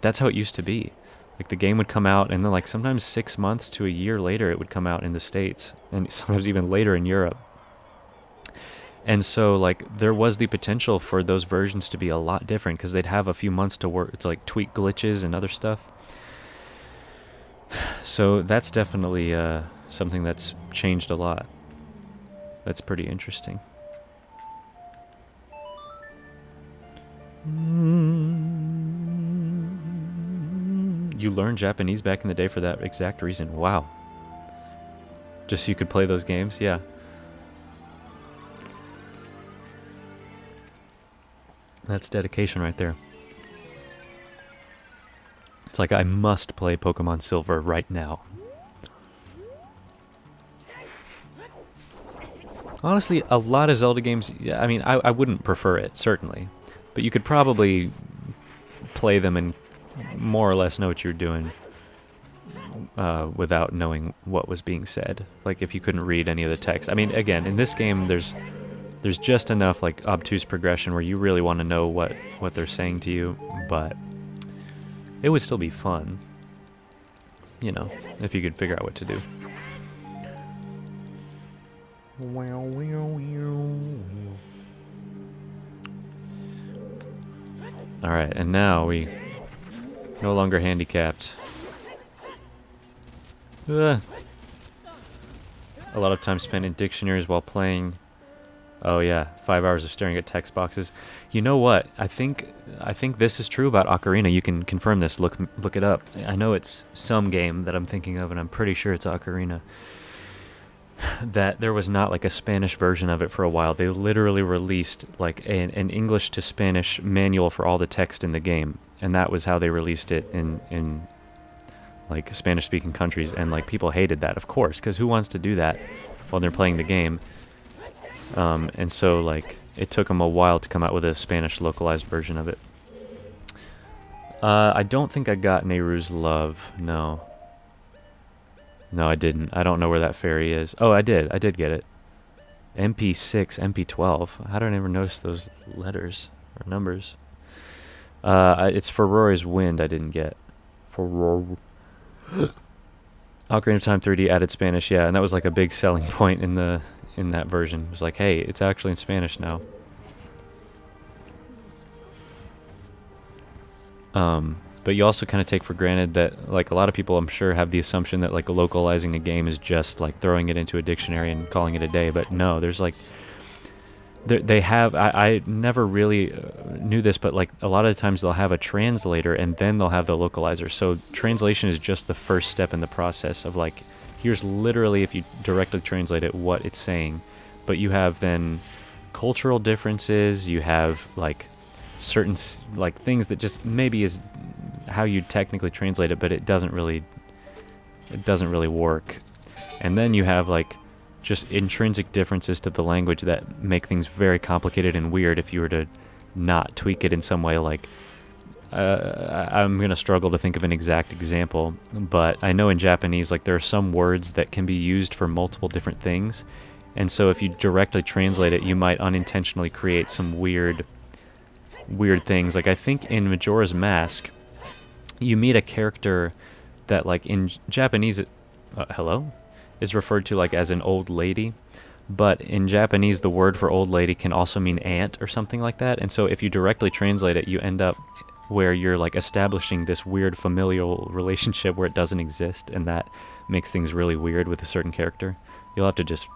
that's how it used to be. Like the game would come out and then like sometimes 6 months to a year later it would come out in the States, and sometimes even later in Europe. And so like there was the potential for those versions to be a lot different because they'd have a few months to work to like tweak glitches and other stuff. So that's definitely something that's changed a lot. That's pretty interesting. You learned Japanese back in the day for that exact reason. Wow. Just so you could play those games? Yeah. That's dedication right there. It's like I must play Pokemon Silver right now. Honestly, a lot of Zelda games, yeah, I mean, I wouldn't prefer it, certainly. But you could probably play them and more or less know what you're doing without knowing what was being said. Like, if you couldn't read any of the text. I mean, again, in this game, there's just enough, like, obtuse progression where you really want to know what they're saying to you, but it would still be fun, you know, if you could figure out what to do. Alright, and now we no longer handicapped. A lot of time spent in dictionaries while playing. Oh yeah, 5 hours of staring at text boxes. You know what? I think this is true about Ocarina. You can confirm this. Look it up. I know it's some game that I'm thinking of, and I'm pretty sure it's Ocarina. That there was not like a Spanish version of it for a while. They literally released like an English to Spanish manual for all the text in the game, and that was how they released it in like Spanish-speaking countries. And like people hated that, of course, because who wants to do that while they're playing the game? And so like it took them a while to come out with a Spanish localized version of it. I don't think I got Nehru's Love. No. No, I didn't. I don't know where that fairy is. Oh, I did. I did get it. MP6, MP12. How did I never notice those letters or numbers? It's for Rory's Wind I didn't get. For Rory. Ocarina of Time 3D added Spanish, yeah, and that was like a big selling point in that version. It was like, hey, it's actually in Spanish now. But you also kind of take for granted that, like, a lot of people, I'm sure, have the assumption that, like, localizing a game is just, like, throwing it into a dictionary and calling it a day. But no, there's, like, they have, I never really knew this, but, like, a lot of the times they'll have a translator and then they'll have the localizer. So translation is just the first step in the process of, like, here's literally, if you directly translate it, what it's saying. But you have then cultural differences, you have, like, certain, like, things that just maybe is how you technically translate it, but it doesn't really work. And then you have like just intrinsic differences to the language that make things very complicated and weird if you were to not tweak it in some way. Like I'm gonna struggle to think of an exact example, but I know in Japanese, like, there are some words that can be used for multiple different things, and so if you directly translate it, you might unintentionally create some weird things. Like, I think in Majora's Mask, you meet a character that, like, in Japanese, hello, is referred to, like, as an old lady, but in Japanese, the word for old lady can also mean aunt or something like that, and so if you directly translate it, you end up where you're, like, establishing this weird familial relationship where it doesn't exist, and that makes things really weird with a certain character. You'll have to just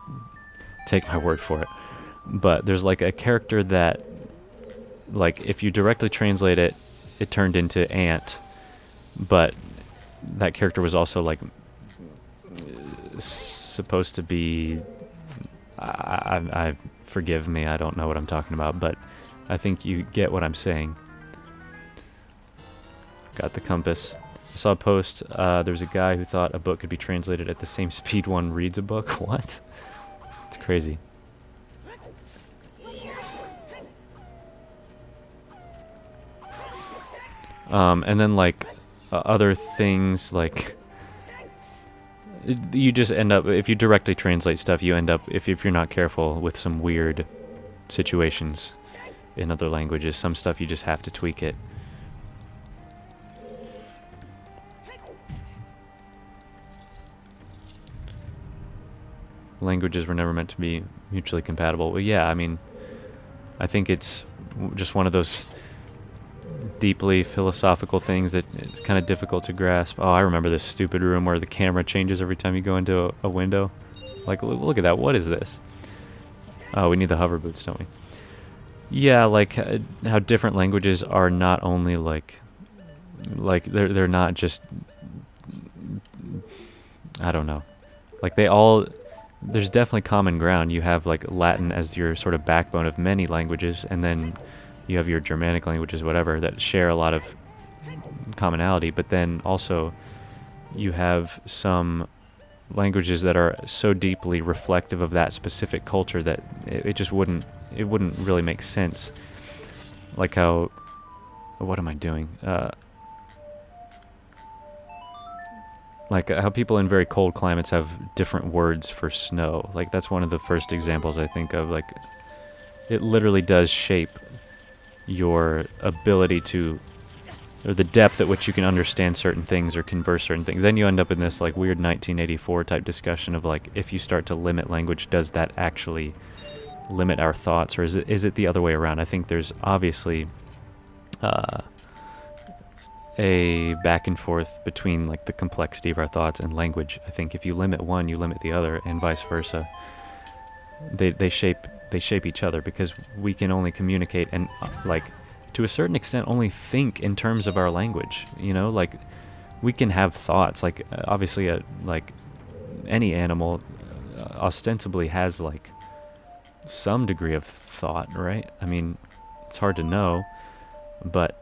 take my word for it. But there's, like, a character that, like, if you directly translate it, it turned into aunt, but that character was also, like, supposed to be, I forgive me, I don't know what I'm talking about, but I think you get what I'm saying. Got the compass. I saw a post, there's a guy who thought a book could be translated at the same speed one reads a book. What? It's crazy. And then, like, other things, like, you just end up, if you directly translate stuff, you end up, if you're not careful, with some weird situations in other languages. Some stuff you just have to tweak it. Languages were never meant to be mutually compatible. Well, yeah, I mean, I think it's just one of those deeply philosophical things that it's kind of difficult to grasp. Oh, I remember this stupid room where the camera changes every time you go into a window. Like, look at that. What is this? Oh, we need the hover boots, don't we? Yeah, like how different languages are not only like they're not just, I don't know. Like, they all, there's definitely common ground. You have, like, Latin as your sort of backbone of many languages, and then you have your Germanic languages, whatever, that share a lot of commonality, but then also you have some languages that are so deeply reflective of that specific culture that it just wouldn't really make sense. Like how, what am I doing? Like how people in very cold climates have different words for snow. Like that's one of the first examples I think of. Like it literally does shape your ability to, or the depth at which you can understand certain things or converse certain things. Then you end up in this like weird 1984 type discussion of like, if you start to limit language, does that actually limit our thoughts, or is it the other way around? I think there's obviously a back and forth between like the complexity of our thoughts and language. I think if you limit one, you limit the other, and vice versa. They shape each other, because we can only communicate and like to a certain extent only think in terms of our language. You know, like we can have thoughts. Like obviously, like any animal ostensibly has like some degree of thought, right? I mean, it's hard to know, but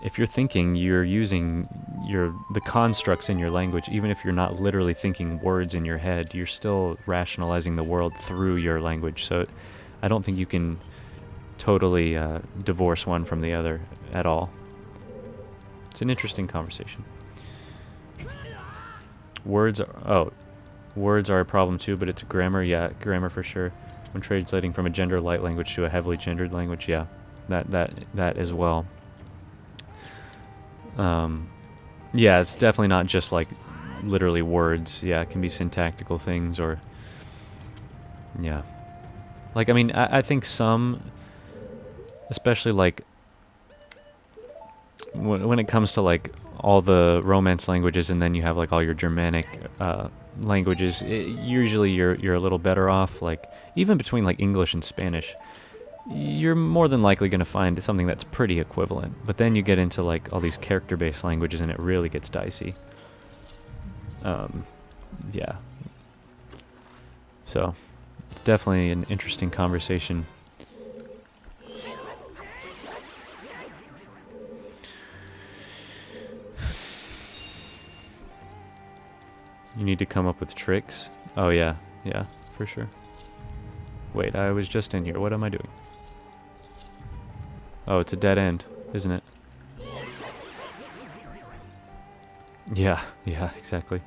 if you're thinking, you're using the constructs in your language. Even if you're not literally thinking words in your head, you're still rationalizing the world through your language. So I don't think you can totally divorce one from the other at all. It's an interesting conversation. Words are a problem too, but it's grammar. Yeah, grammar for sure. When translating from a gender light language to a heavily gendered language, yeah, that as well. Yeah, it's definitely not just like literally words. Yeah, it can be syntactical things, or yeah, like I mean, I think some, especially like when it comes to like all the Romance languages, and then you have like all your Germanic languages, usually you're a little better off. Like even between like English and Spanish, you're more than likely going to find something that's pretty equivalent. But then you get into like all these character-based languages, and it really gets dicey. Yeah. So it's definitely an interesting conversation. You need to come up with tricks. Oh yeah, yeah, for sure. Wait, I was just in here. What am I doing? Oh, it's a dead end, isn't it? Yeah, exactly.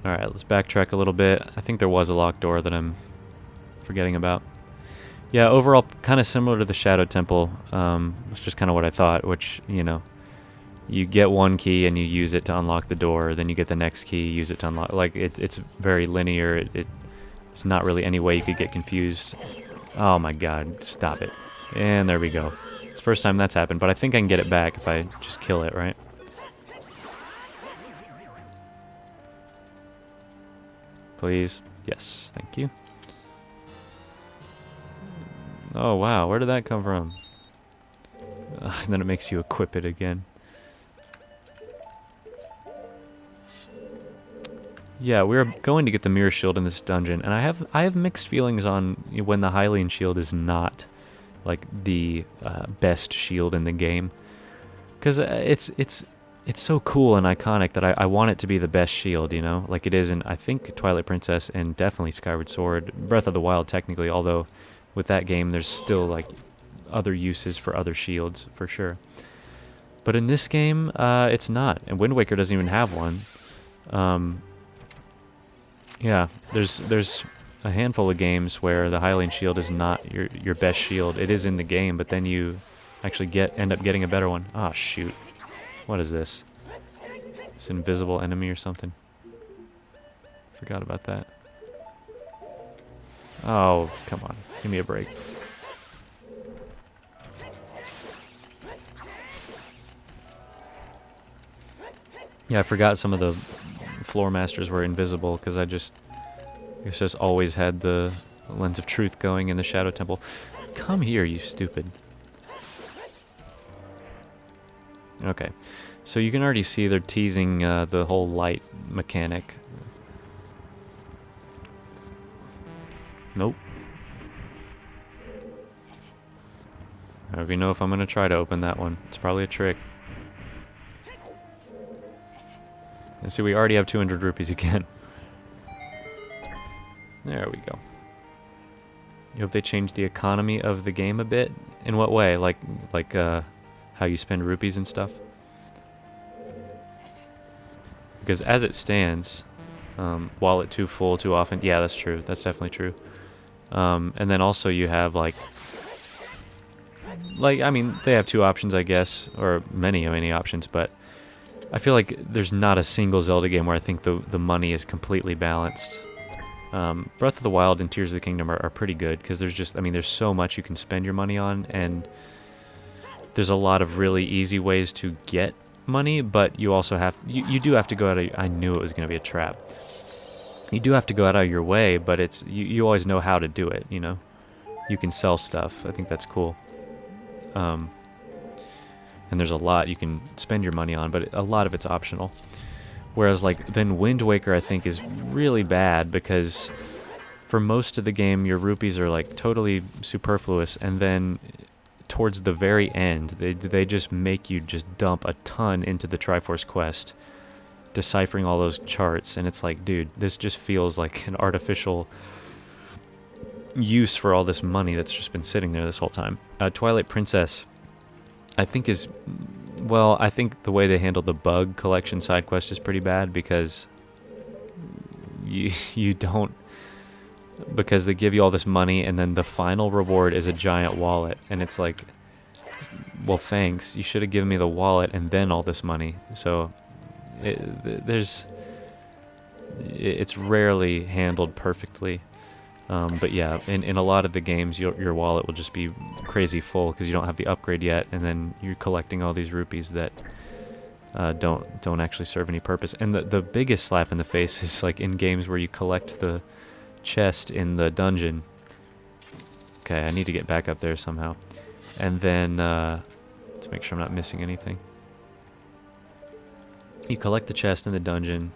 Alright, let's backtrack a little bit. I think there was a locked door that I'm forgetting about. Yeah, overall, kind of similar to the Shadow Temple. It's just kind of what I thought, which, you know, you get one key and you use it to unlock the door, then you get the next key, use it to unlock. Like, it's very linear. It's not really any way you could get confused. Oh my god, stop it. And there we go. It's the first time that's happened, but I think I can get it back if I just kill it, right? Please. Yes, thank you. Oh wow, where did that come from? And then it makes you equip it again. Yeah, we're going to get the mirror shield in this dungeon, and I have mixed feelings on when the Hylian shield is not like the best shield in the game, because it's so cool and iconic that I want it to be the best shield, you know, like it is in I think Twilight Princess and definitely Skyward Sword, Breath of the Wild technically, although with that game there's still like other uses for other shields for sure. But in this game, it's not, and Wind Waker doesn't even have one. Yeah, there's a handful of games where the Hylian shield is not your best shield. It is in the game, but then you actually end up getting a better one. Ah, shoot. What is this? This invisible enemy or something? Forgot about that. Oh, come on. Give me a break. Yeah, I forgot some of the floor masters were invisible because I guess just always had the Lens of Truth going in the Shadow Temple. Come here, you stupid. Okay, so you can already see they're teasing the whole light mechanic Nope. I don't even know if I'm going to try to open that one. It's probably a trick. And see, we already have 200 rupees again. There we go. You hope they change the economy of the game a bit? In what way? Like how you spend rupees and stuff? Because as it stands, wallet too full too often. Yeah, that's true. That's definitely true. And then also you have like, I mean, they have two options, I guess, or many options, but I feel like there's not a single Zelda game where I think the money is completely balanced. Breath of the Wild and Tears of the Kingdom are pretty good, because there's just, I mean, there's so much you can spend your money on, and there's a lot of really easy ways to get money, but you also have, you do have to go out of, I knew it was going to be a trap. You do have to go out of your way, but it's, you always know how to do it, you know? You can sell stuff. I think that's cool. And there's a lot you can spend your money on, but a lot of it's optional. Whereas, like, then Wind Waker, I think, is really bad, because for most of the game, your rupees are, like, totally superfluous, and then towards the very end, they just make you just dump a ton into the Triforce quest, deciphering all those charts, and it's like, dude, this just feels like an artificial use for all this money that's just been sitting there this whole time. Twilight Princess, I think is, well, I think the way they handle the bug collection side quest is pretty bad, because you don't, because they give you all this money and then the final reward is a giant wallet, and it's like, well, thanks, you should have given me the wallet and then all this money. So it's rarely handled perfectly. But yeah, in a lot of the games, your wallet will just be crazy full because you don't have the upgrade yet, and then you're collecting all these rupees that don't actually serve any purpose. And the biggest slap in the face is like in games where you collect the chest in the dungeon. Okay, I need to get back up there somehow. And then, let's make sure I'm not missing anything. You collect the chest in the dungeon.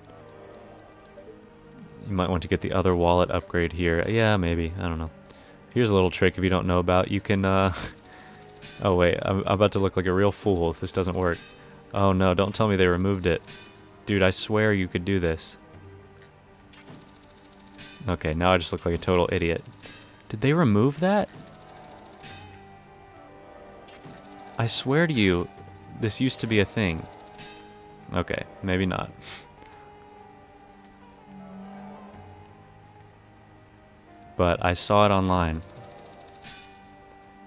You might want to get the other wallet upgrade here. Yeah, maybe. I don't know. Here's a little trick if you don't know about. You can, oh wait, I'm about to look like a real fool if this doesn't work. Oh no, don't tell me they removed it. Dude, I swear you could do this. Okay, now I just look like a total idiot. Did they remove that? I swear to you, this used to be a thing. Okay, maybe not. But I saw it online.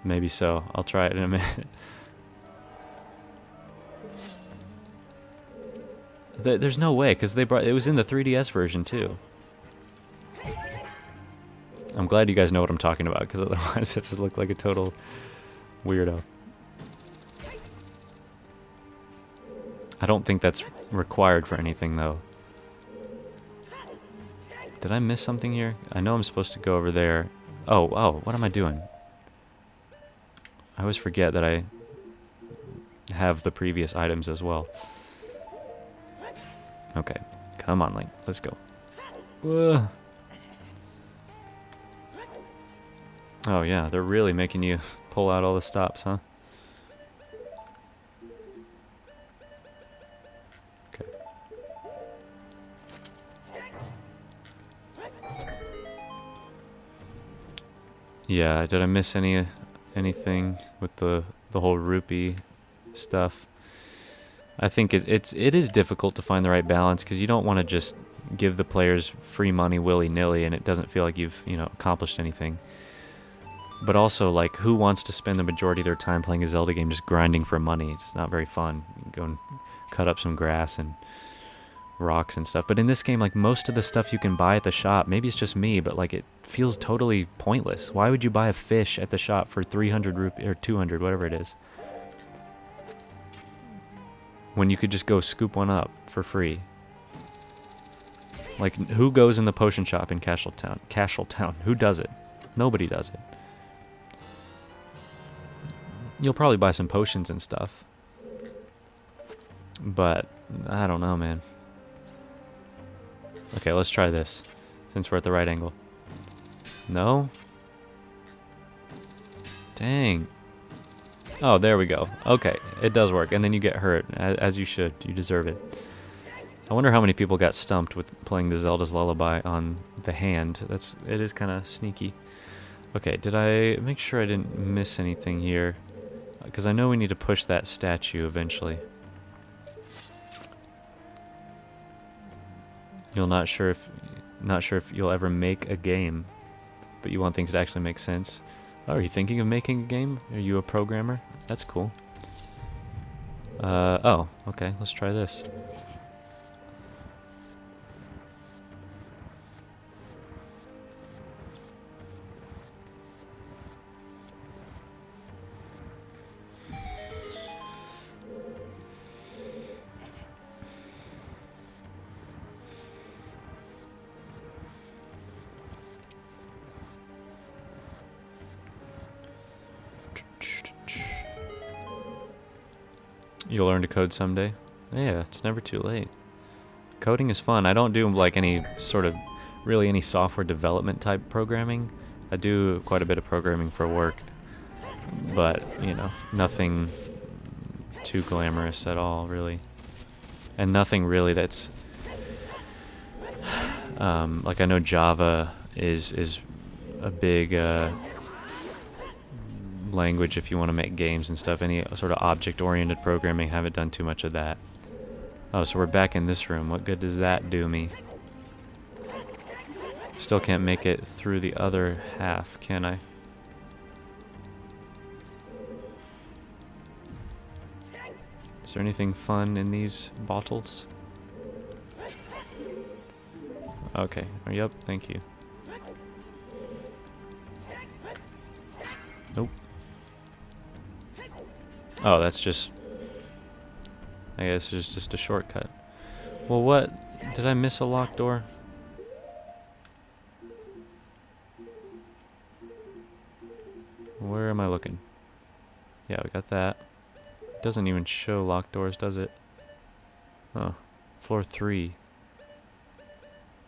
Maybe so. I'll try it in a minute. There's no way, because it was in the 3DS version too. I'm glad you guys know what I'm talking about, because otherwise I just look like a total weirdo. I don't think that's required for anything, though. Did I miss something here? I know I'm supposed to go over there. Oh, what am I doing? I always forget that I have the previous items as well. Okay, come on, Link. Let's go. Ugh. Oh yeah, they're really making you pull out all the stops, huh? Okay. Yeah, did I miss anything with the whole rupee stuff? I think it is difficult to find the right balance, because you don't want to just give the players free money willy-nilly and it doesn't feel like you've, accomplished anything. But also, like, who wants to spend the majority of their time playing a Zelda game just grinding for money? It's not very fun. You go and cut up some grass and rocks and stuff. But in this game, like, most of the stuff you can buy at the shop, maybe it's just me, but like, it feels totally pointless. Why would you buy a fish at the shop for 300 rupees or 200, whatever it is, when you could just go scoop one up for free? Like, who goes in the potion shop in Castletown? Castletown. Who does it? Nobody does it. You'll probably buy some potions and stuff. But, I don't know, man. Okay, let's try this, since we're at the right angle. No? Dang. Oh, there we go. Okay, it does work. And then you get hurt, as you should. You deserve it. I wonder how many people got stumped with playing the Zelda's Lullaby on the hand. It is kind of sneaky. Okay, did I make sure I didn't miss anything here? Because I know we need to push that statue eventually. You're not sure if you'll ever make a game, but you want things to actually make sense. Oh, are you thinking of making a game? Are you a programmer? That's cool. Oh, okay, let's try this. You'll learn to code someday. Yeah, it's never too late. Coding is fun. I don't do like any sort of really any software development type programming. I do quite a bit of programming for work, but you know, nothing too glamorous at all, really, and nothing really that's like I know Java is a big language if you want to make games and stuff. Any sort of object-oriented programming, haven't done too much of that. Oh, so we're back in this room. What good does that do me? Still can't make it through the other half, can I? Is there anything fun in these bottles? Okay. Yep, thank you. Nope. Oh, that's just... I guess it's just a shortcut. Well, what? Did I miss a locked door? Where am I looking? Yeah, we got that. It doesn't even show locked doors, does it? Oh, floor 3.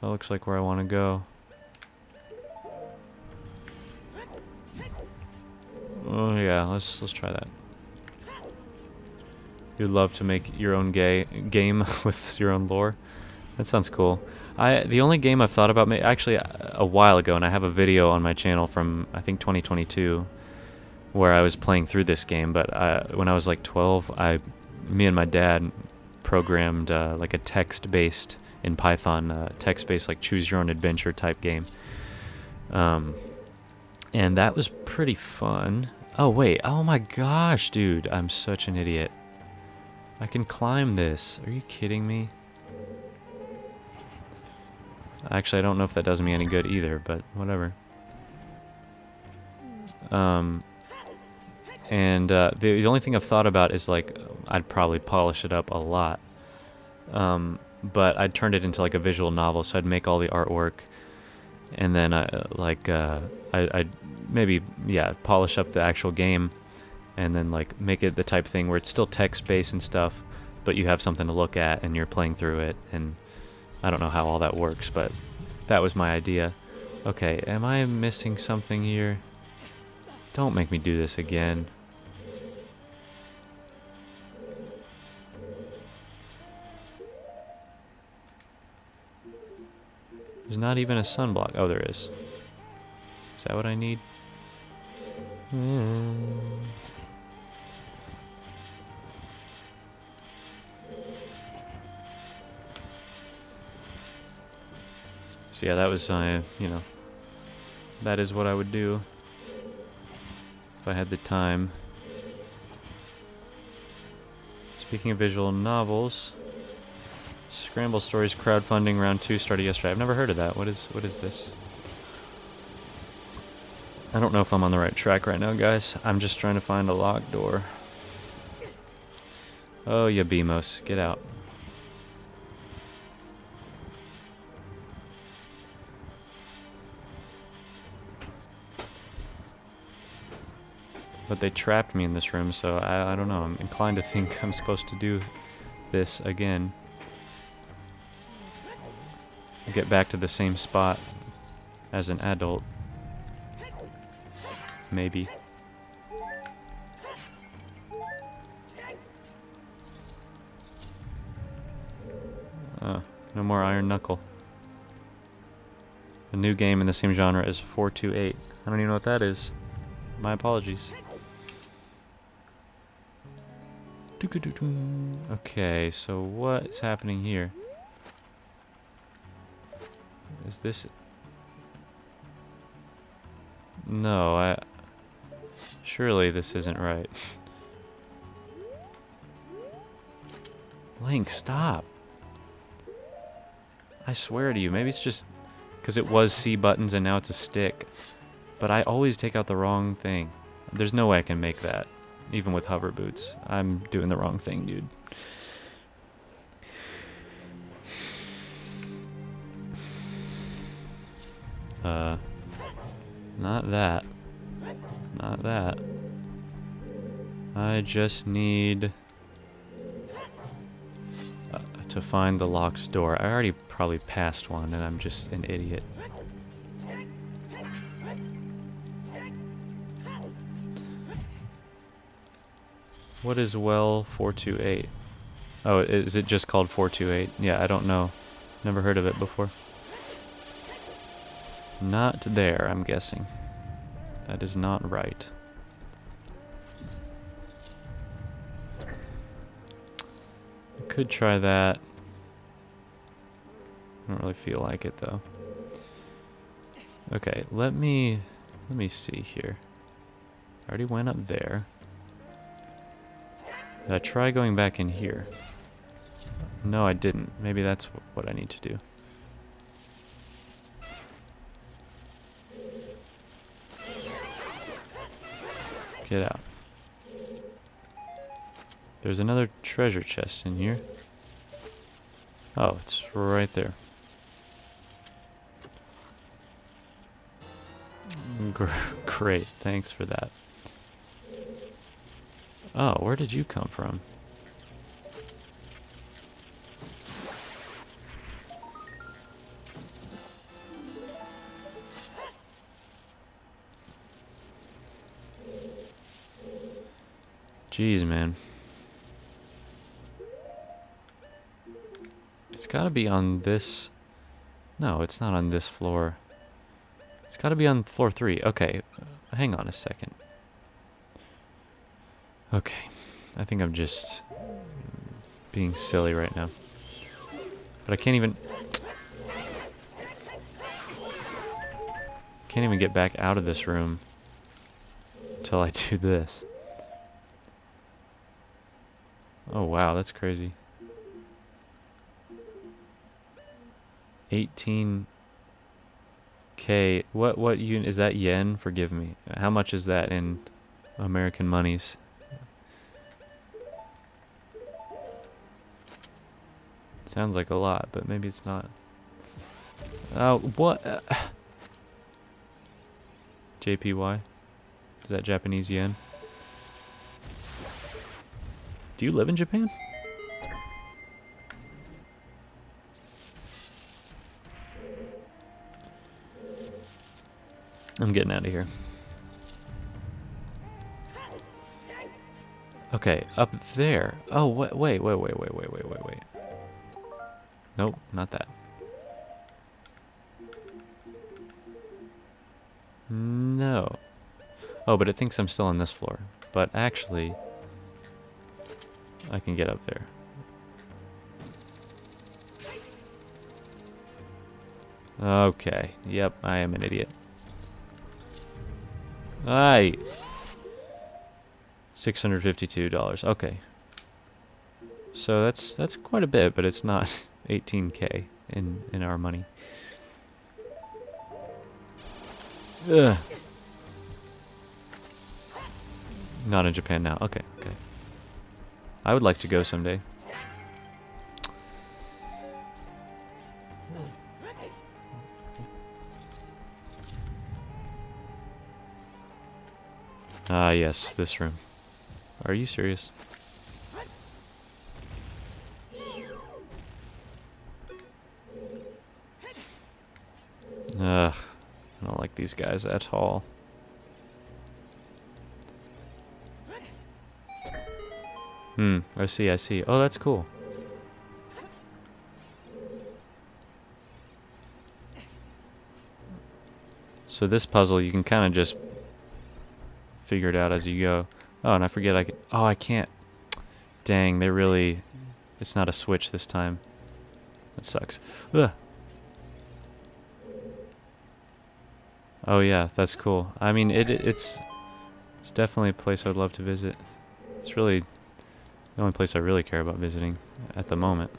That looks like where I want to go. Oh yeah, let's try that. You'd love to make your own game with your own lore. That sounds cool. The only game I've thought about actually a while ago, and I have a video on my channel from I think 2022 where I was playing through this game. But when I was like 12, me and my dad programmed like a text-based in Python, text-based like choose your own adventure type game. And that was pretty fun. Oh wait, oh my gosh, dude, I'm such an idiot. I can climb this. Are you kidding me? Actually, I don't know if that does me any good either, but whatever. The only thing I've thought about is like I'd probably polish it up a lot. But I'd turn it into like a visual novel, so I'd make all the artwork, and then I'd maybe polish up the actual game, and then like make it the type thing where it's still text-based and stuff, but you have something to look at and you're playing through it. And I don't know how all that works, but that was my idea. Okay, am I missing something here? Don't make me do this again. There's not even a sunblock. Oh, there is. Is that what I need? So yeah, that was, you know, that is what I would do if I had the time. Speaking of visual novels, Scramble Stories crowdfunding round 2 started yesterday. I've never heard of that. What is this? I don't know if I'm on the right track right now, guys. I'm just trying to find a locked door. Oh, ya Beamos, get out. But they trapped me in this room, so I don't know. I'm inclined to think I'm supposed to do this again. Get back to the same spot as an adult. maybe. No more Iron Knuckle. A new game in the same genre as 428. I don't even know what that is. My apologies. Okay, so what is happening here? Is this... No, surely this isn't right. Link, stop! I swear to you, maybe it's just because it was C buttons and now it's a stick. But I always take out the wrong thing. There's no way I can make that, even with hover boots. I'm doing the wrong thing, dude. Not that. Not that. I just need to find the locked door. I already probably passed one and I'm just an idiot. What is well 428? Oh, is it just called 428? Yeah, I don't know. Never heard of it before. Not there, I'm guessing. That is not right. Could try that. I don't really feel like it though. Okay, let me see here. I already went up there. Did I try going back in here? No, I didn't. Maybe that's what I need to do. Get out. There's another treasure chest in here. Oh, it's right there. Great, thanks for that. Oh, where did you come from? Jeez, man. It's gotta be on this... No, it's not on this floor. It's gotta be on floor 3. Okay, hang on a second. Okay, I think I'm just being silly right now. But I can't even get back out of this room until I do this. Oh wow, that's crazy. 18K. What unit is that? Yen? Forgive me. How much is that in American monies? Sounds like a lot, but maybe it's not. Oh, what? JPY? Is that Japanese yen? Do you live in Japan? I'm getting out of here. Okay, up there. Oh, wait. Nope, not that. No. Oh, but it thinks I'm still on this floor. But actually, I can get up there. Okay. Yep, I am an idiot. Aye. $652. Okay. So that's quite a bit, but it's not 18K in our money. Ugh. Not in Japan now. Okay. I would like to go someday. Ah, yes, this room. Are you serious? Ugh, I don't like these guys at all. I see, I see. Oh, that's cool. So this puzzle, you can kind of just figure it out as you go. Oh, and I forget I could... Oh, I can't. Dang, they really... It's not a switch this time. That sucks. Ugh. Oh yeah, that's cool. I mean, it's definitely a place I'd love to visit. It's really the only place I really care about visiting at the moment.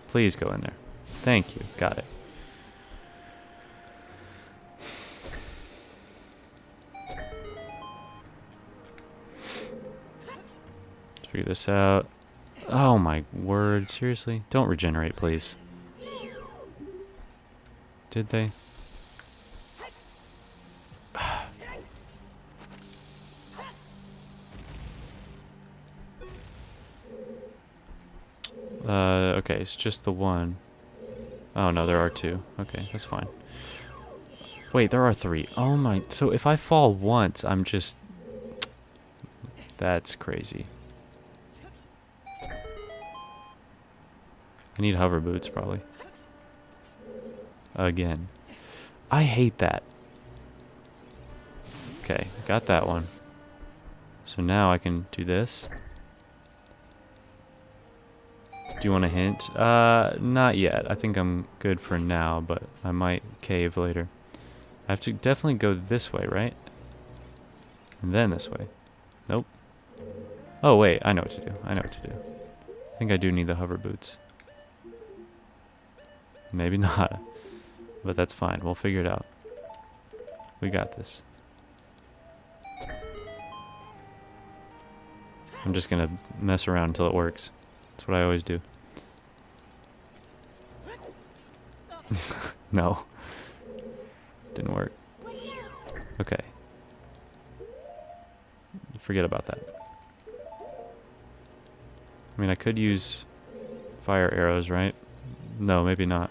Please go in there. Thank you. Got it. Let's figure this out. Oh my word, seriously? Don't regenerate, please. Did they? Okay, it's just the one. Oh no, there are two. Okay, that's fine. Wait, there are three. Oh my, so if I fall once, I'm just... That's crazy. I need hover boots, probably. Again. I hate that. Okay, got that one. So now I can do this. Do you want a hint? Not yet. I think I'm good for now, but I might cave later. I have to definitely go this way, right? And then this way. Nope. Oh, wait. I know what to do. I know what to do. I think I do need the hover boots. Maybe not. But that's fine. We'll figure it out. We got this. I'm just gonna mess around until it works. That's what I always do. No. Didn't work. Okay. Forget about that. I mean, I could use fire arrows, right? No, maybe not.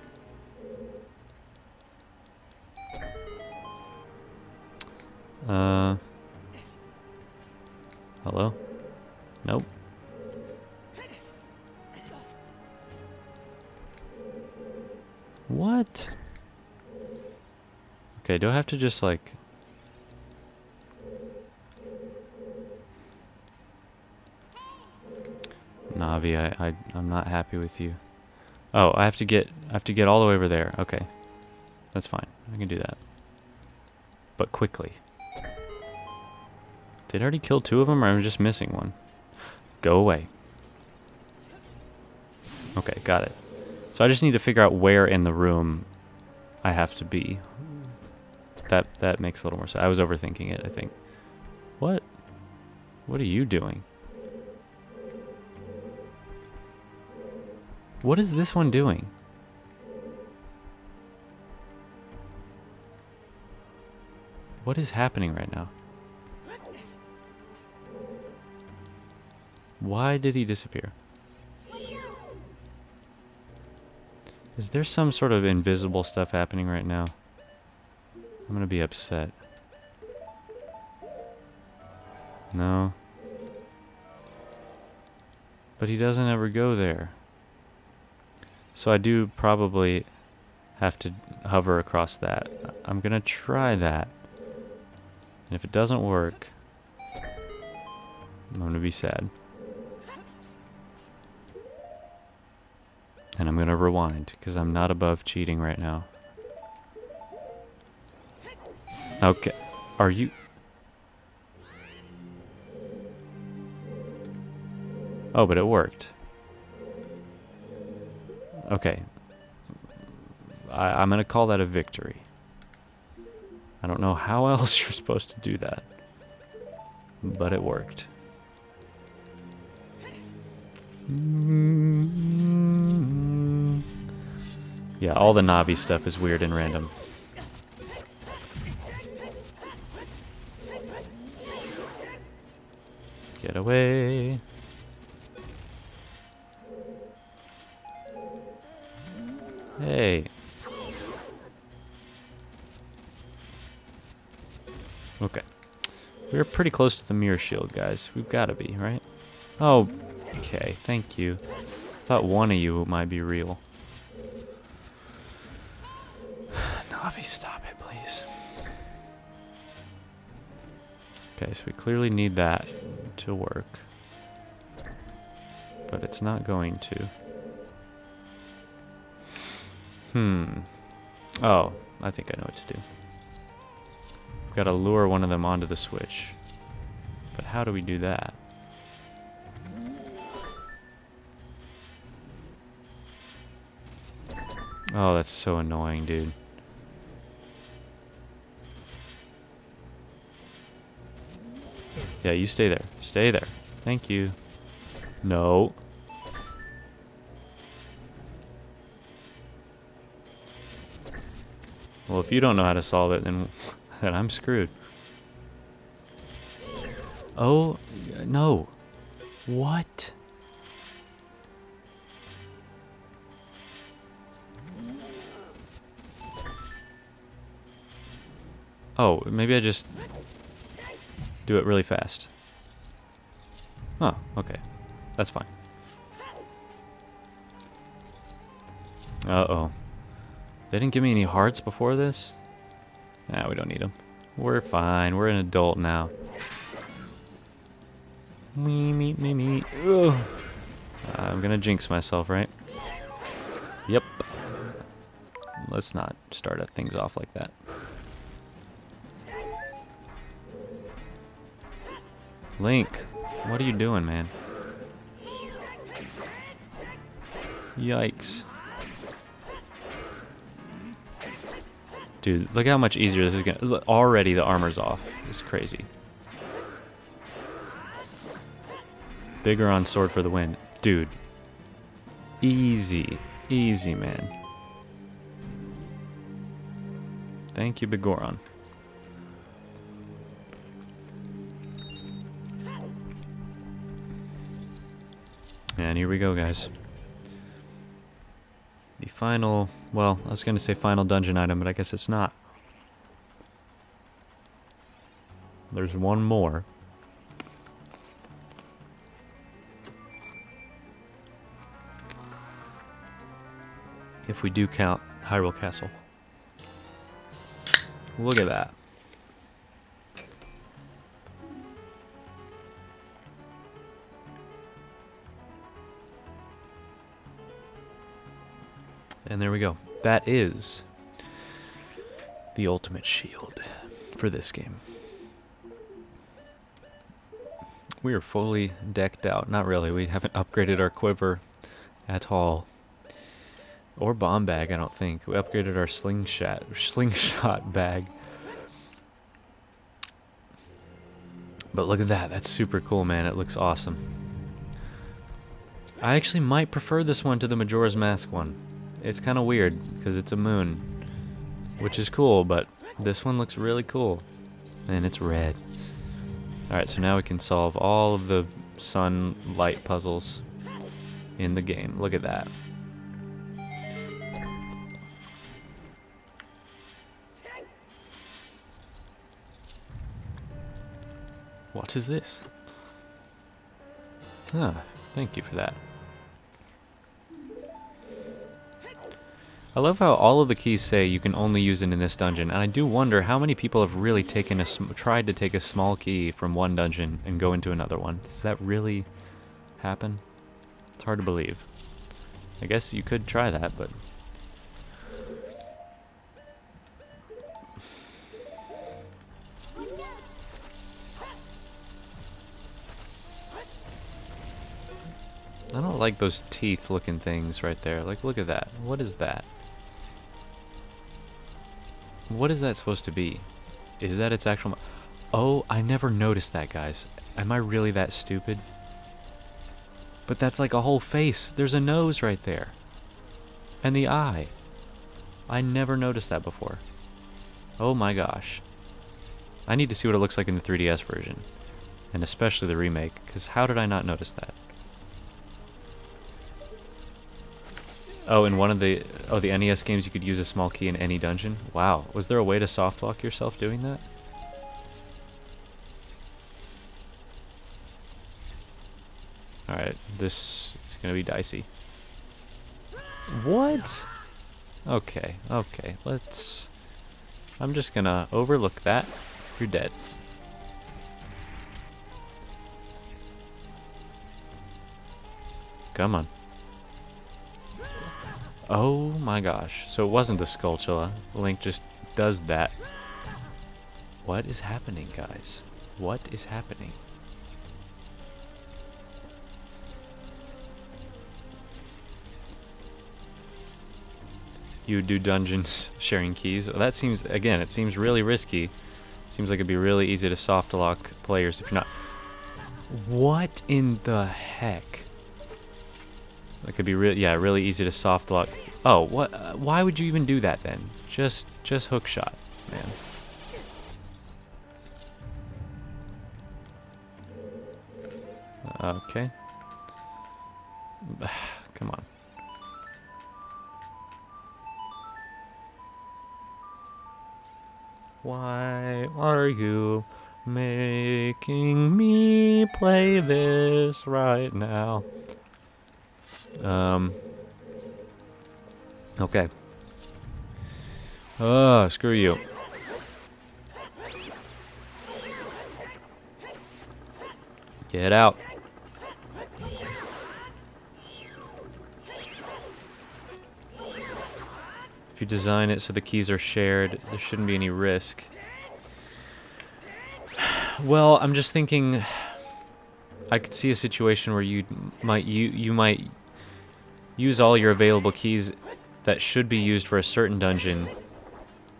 Hello? Nope. What? Okay, do I have to just like... Navi, I'm not happy with you. Oh, I have to get all the way over there. Okay. That's fine. I can do that. But quickly. Did I already kill two of them, or am I just missing one? Go away. Okay, got it. So I just need to figure out where in the room I have to be. That makes a little more sense. I was overthinking it, I think. What? What are you doing? What is this one doing? What is happening right now? Why did he disappear? Is there some sort of invisible stuff happening right now? I'm gonna be upset. No. But he doesn't ever go there. So I do probably have to hover across that. I'm gonna try that. And if it doesn't work, I'm gonna be sad. And I'm gonna rewind, because I'm not above cheating right now. Okay. Are you... Oh, but it worked. Okay. I'm gonna call that a victory. I don't know how else you're supposed to do that. But it worked. Yeah, all the Navi stuff is weird and random. Get away. Hey. Okay. We're pretty close to the mirror shield, guys. We've got to be, right? Oh, Okay, thank you. Thought one of you might be real. Navi, stop it, please. Okay, so we clearly need that to work. But it's not going to. Oh, I think I know what to do. We've got to lure one of them onto the switch. But how do we do that? Oh, that's so annoying, dude. Yeah, you stay there. Stay there. Thank you. No. Well, if you don't know how to solve it, then I'm screwed. Oh, no. What? Oh, maybe I just do it really fast. Oh, okay. That's fine. Uh-oh. They didn't give me any hearts before this? Nah, we don't need them. We're fine. We're an adult now. Me. Ugh. I'm gonna jinx myself, right? Yep. Let's not start things off like that. Link, what are you doing, man? Yikes. Dude, look how much easier this is gonna... Look, already the armor's off. It's crazy. Bigger on sword for the win. Dude. Easy. Easy, man. Thank you, Bigoron. And here we go, guys. The final... Well, I was going to say final dungeon item, but I guess it's not. There's one more. If we do count Hyrule Castle. Look at that. And there we go. That is the ultimate shield for this game. We are fully decked out. Not really. We haven't upgraded our quiver at all. Or bomb bag, I don't think. We upgraded our slingshot bag. But look at that. That's super cool, man. It looks awesome. I actually might prefer this one to the Majora's Mask one. It's kind of weird, because it's a moon, which is cool, but this one looks really cool. And it's red. Alright, so now we can solve all of the sunlight puzzles in the game. Look at that. What is this? Ah, thank you for that. I love how all of the keys say you can only use it in this dungeon, and I do wonder how many people have really taken tried to take a small key from one dungeon and go into another one. Does that really happen? It's hard to believe. I guess you could try that, but... I don't like those teeth-looking things right there. Like, look at that. What is that? What is that supposed to be? Is that its actual... Oh, I never noticed that, guys. Am I really that stupid? But that's like a whole face. There's a nose right there. And the eye. I never noticed that before. Oh my gosh. I need to see what it looks like in the 3DS version. And especially the remake, because how did I not notice that? Oh, in one of the the NES games you could use a small key in any dungeon? Wow. Was there a way to soft lock yourself doing that? Alright, this is gonna be dicey. What? Okay, okay, let's... I'm just gonna overlook that. You're dead. Come on. Oh my gosh. So it wasn't the Skulltula. Link just does that. What is happening, guys? What is happening? You do dungeons sharing keys. Well, that seems, again, it seems really risky. Seems like it'd be really easy to soft lock players if you're not... What in the heck? It could be really easy to soft lock. Oh, what? Why would you even do that then? Just hook shot, man. Okay. Come on. Why are you making me play this right now? Okay. Oh, screw you. Get out. If you design it so the keys are shared, there shouldn't be any risk. Well, I'm just thinking I could see a situation where you might use all your available keys that should be used for a certain dungeon.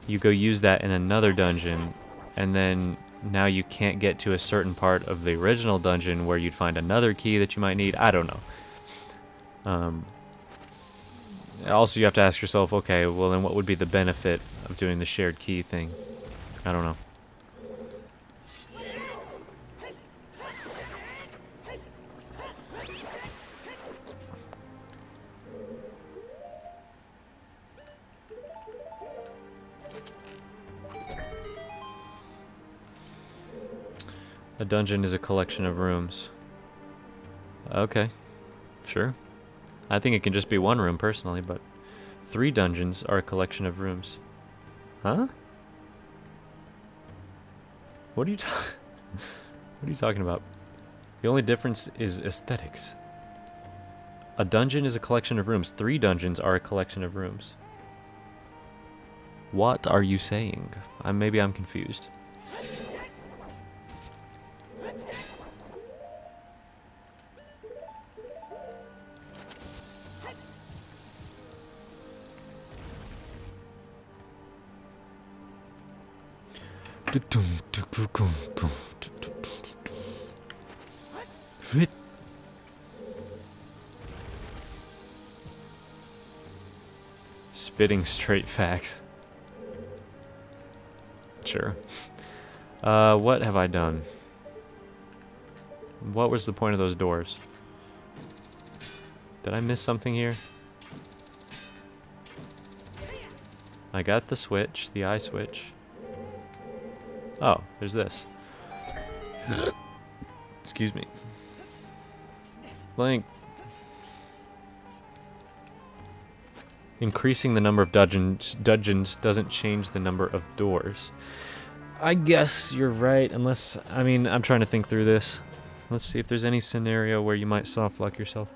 You go use that in another dungeon, and then now you can't get to a certain part of the original dungeon where you'd find another key that you might need. I don't know. Also, you have to ask yourself, okay, well then what would be the benefit of doing the shared key thing? I don't know. A dungeon is a collection of rooms. Okay, sure. I think it can just be one room, personally, but 3 dungeons are a collection of rooms. Huh? What are you What are you talking about? The only difference is aesthetics. A dungeon is a collection of rooms. 3 dungeons are a collection of rooms. What are you saying? Maybe I'm confused. Spitting straight facts. Sure. What have I done? What was the point of those doors? Did I miss something here? I got the switch, the eye switch. Oh, there's this. Excuse me. Link. Increasing the number of dungeons doesn't change the number of doors. I guess you're right, unless... I mean, I'm trying to think through this. Let's see if there's any scenario where you might soft lock yourself.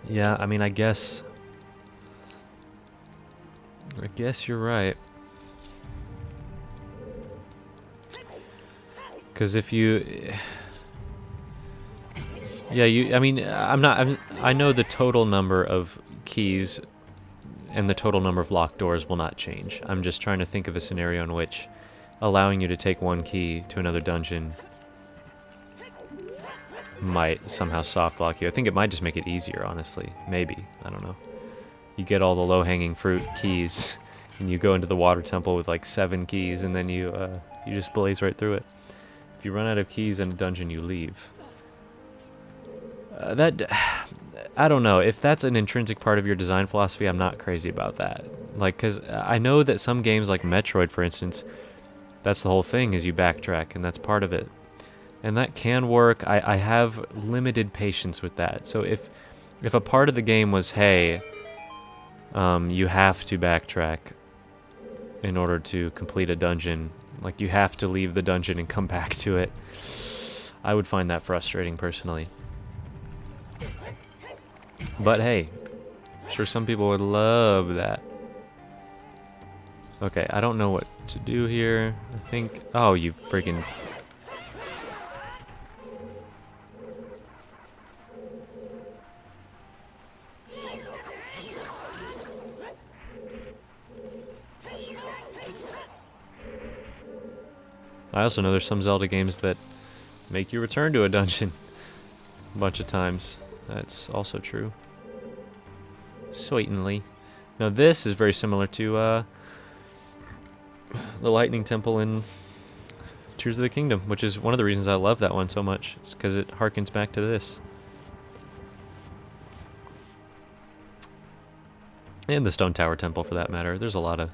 Yeah, I mean, I guess you're right. Because if you... Yeah, I mean, I know the total number of keys and the total number of locked doors will not change. I'm just trying to think of a scenario in which allowing you to take one key to another dungeon might somehow soft lock you. I think it might just make it easier, honestly. Maybe. I don't know. You get all the low-hanging fruit keys, and you go into the water temple with like 7 keys, and then you just blaze right through it. If you run out of keys in a dungeon, you leave. I don't know. If that's an intrinsic part of your design philosophy, I'm not crazy about that. Like, because I know that some games like Metroid, for instance, That's the whole thing, is you backtrack, and that's part of it. And that can work. I have limited patience with that. So if a part of the game was, hey, you have to backtrack in order to complete a dungeon, like you have to leave the dungeon and come back to it, I would find that frustrating personally. But hey, I'm sure some people would love that. Okay, I don't know what to do here. I think... Oh, you freaking... I also know there's some Zelda games that make you return to a dungeon a bunch of times. That's also true. Certainly. Now this is very similar to the Lightning Temple in Tears of the Kingdom, which is one of the reasons I love that one so much. It's because it harkens back to this. And the Stone Tower Temple, for that matter. There's a lot of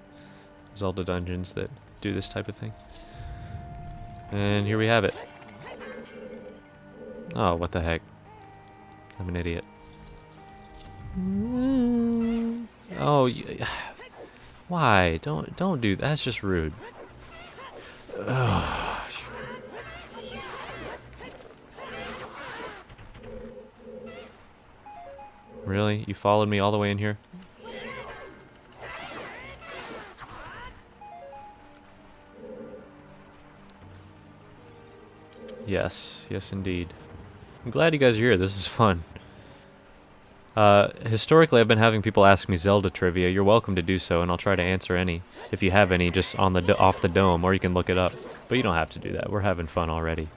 Zelda dungeons that do this type of thing. And here we have it. Oh, what the heck. I'm an idiot. Oh, why? Don't do that. That's just rude. Ugh. Really? You followed me all the way in here? Yes. Yes, indeed. I'm glad you guys are here. This is fun. Historically, I've been having people ask me Zelda trivia. You're welcome to do so, and I'll try to answer any. If you have any, just on the off the dome, or you can look it up. But you don't have to do that. We're having fun already.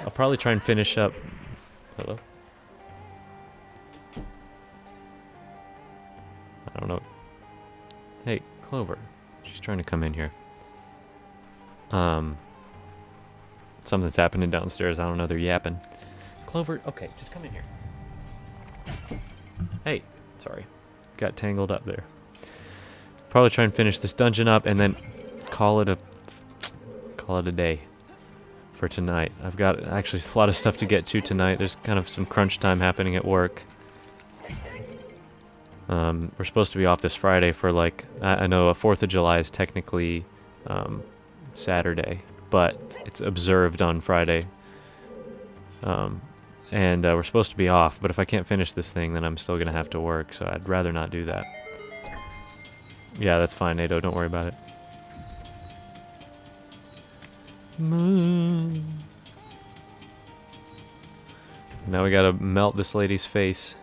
I'll probably try and finish up... Hello? I don't know. Hey, Clover. She's trying to come in here. Something's happening downstairs. I don't know. They're yapping. Clover, okay, just come in here. Hey, sorry. Got tangled up there. Probably try and finish this dungeon up and then call it a day for tonight. I've got actually a lot of stuff to get to tonight. There's kind of some crunch time happening at work. We're supposed to be off this Friday for like, I know 4th of July is technically Saturday, but it's observed on Friday. And we're supposed to be off, but if I can't finish this thing, then I'm still going to have to work, so I'd rather not do that. Yeah, that's fine, Nato, don't worry about it. Now we gotta melt this lady's face.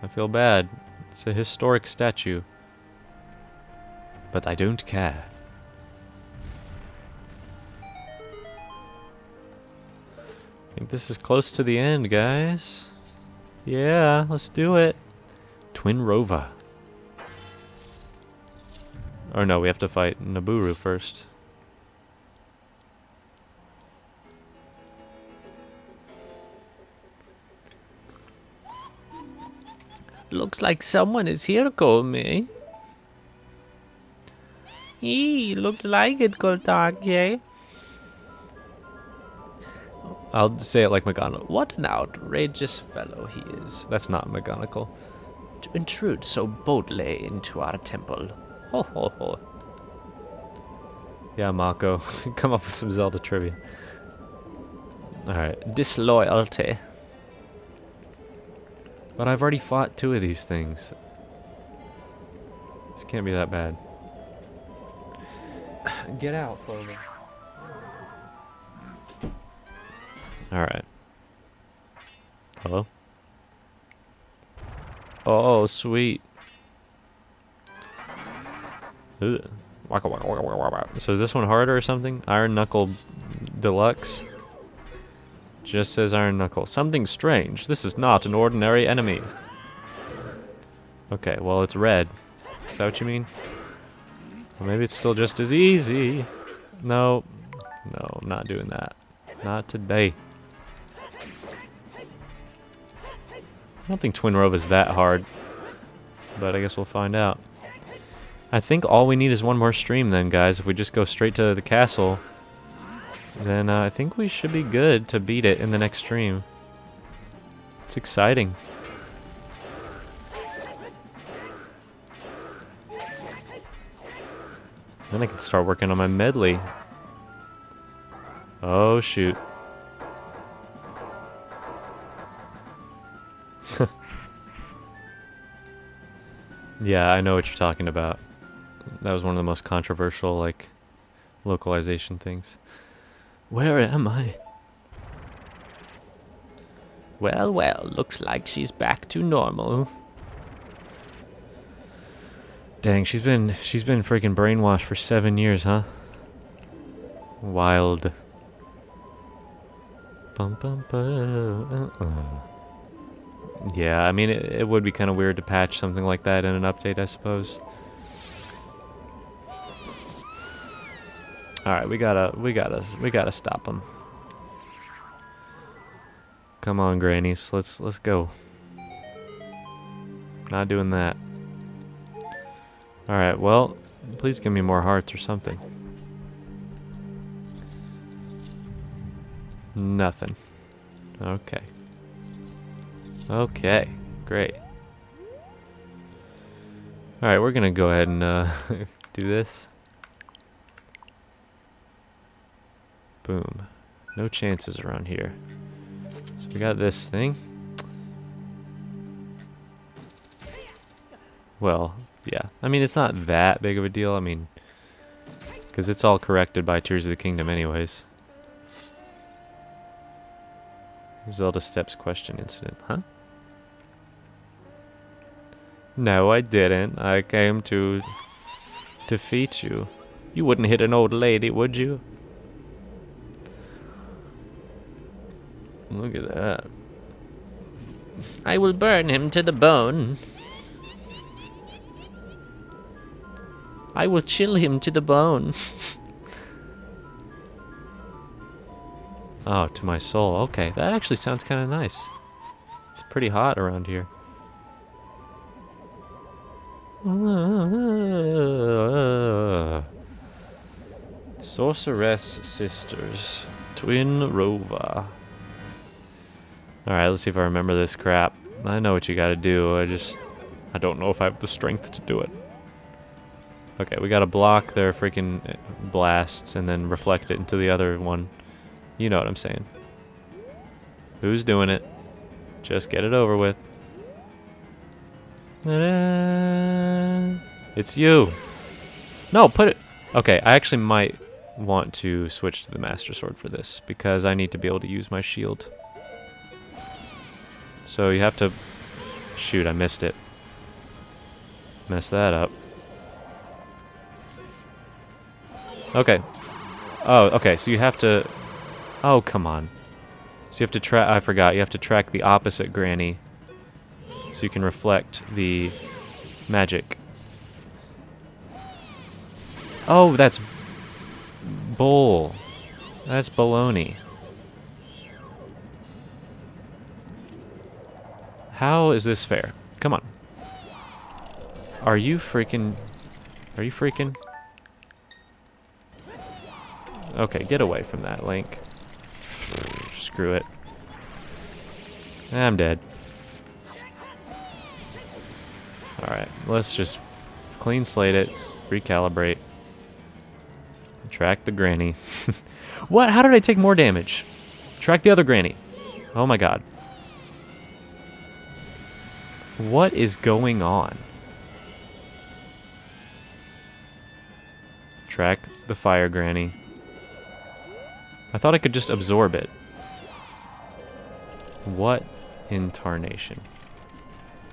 I feel bad. It's a historic statue. But I don't care. I think this is close to the end, guys. Yeah, let's do it. Twin Rover. Or no, we have to fight Naburu first. Looks like someone is here, Gourmet. Looks like it, Kotake. I'll say it like McGonagall. What an outrageous fellow he is. That's not McGonagall. To intrude so boldly into our temple. Ho ho ho. Yeah, Mako. Come up with some Zelda trivia. Alright. Disloyalty. But I've already fought 2 of these things. This can't be that bad. Get out, Clover. Alright. Hello? Oh, sweet. Ugh. Waka, waka, waka, waka, waka. So is this one harder or something? Iron Knuckle Deluxe? Just says Iron Knuckle. Something strange. This is not an ordinary enemy. Okay, well it's red. Is that what you mean? Well, maybe it's still just as easy. No. No, I'm not doing that. Not today. I don't think Twin Rove is that hard. But I guess we'll find out. I think all we need is one more stream then, guys. If we just go straight to the castle, then I think we should be good to beat it in the next stream. It's exciting. Then I can start working on my medley. Oh, shoot. Yeah, I know what you're talking about. That was one of the most controversial, like, localization things. Where am I? Well, well, looks like she's back to normal. Dang, she's been freaking brainwashed for 7 years, huh? Wild. Bum, bum, bum. Yeah, I mean, it would be kind of weird to patch something like that in an update, I suppose. All right, we gotta stop him. Come on, grannies, let's go. Not doing that. All right, well, please give me more hearts or something. Nothing. Okay. Okay, great. Alright, we're gonna go ahead and do this. Boom. No chances around here. So we got this thing. Well, yeah. I mean, it's not that big of a deal. I mean, because it's all corrected by Tears of the Kingdom anyways. Zelda Steps question incident, huh? No, I didn't. I came to defeat you. You wouldn't hit an old lady, would you? Look at that. I will burn him to the bone. I will chill him to the bone. Oh, to my soul. Okay, that actually sounds kind of nice. It's pretty hot around here. Sorceress Sisters. Twin Rover. Alright, let's see if I remember this crap. I know what you gotta do, I don't know if I have the strength to do it. Okay, we gotta block their freaking blasts and then reflect it into the other one. You know what I'm saying. Who's doing it? Just get it over with. It's you. No, put it... Okay, I actually might want to switch to the Master Sword for this, because I need to be able to use my shield. So you have to... Shoot, I missed it. Mess that up. Okay. Oh, okay, so you have to... Oh, come on. So you have to track... I forgot, you have to track the opposite granny, so you can reflect the magic. Oh, that's bull. That's baloney. How is this fair? Come on. Are you freaking... Are you freaking... Okay, get away from that, Link. Screw it. I'm dead. Alright, let's just clean slate it, recalibrate. Track the granny. What? How did I take more damage? Track the other granny. Oh my god. What is going on? Track the fire granny. I thought I could just absorb it. What in tarnation?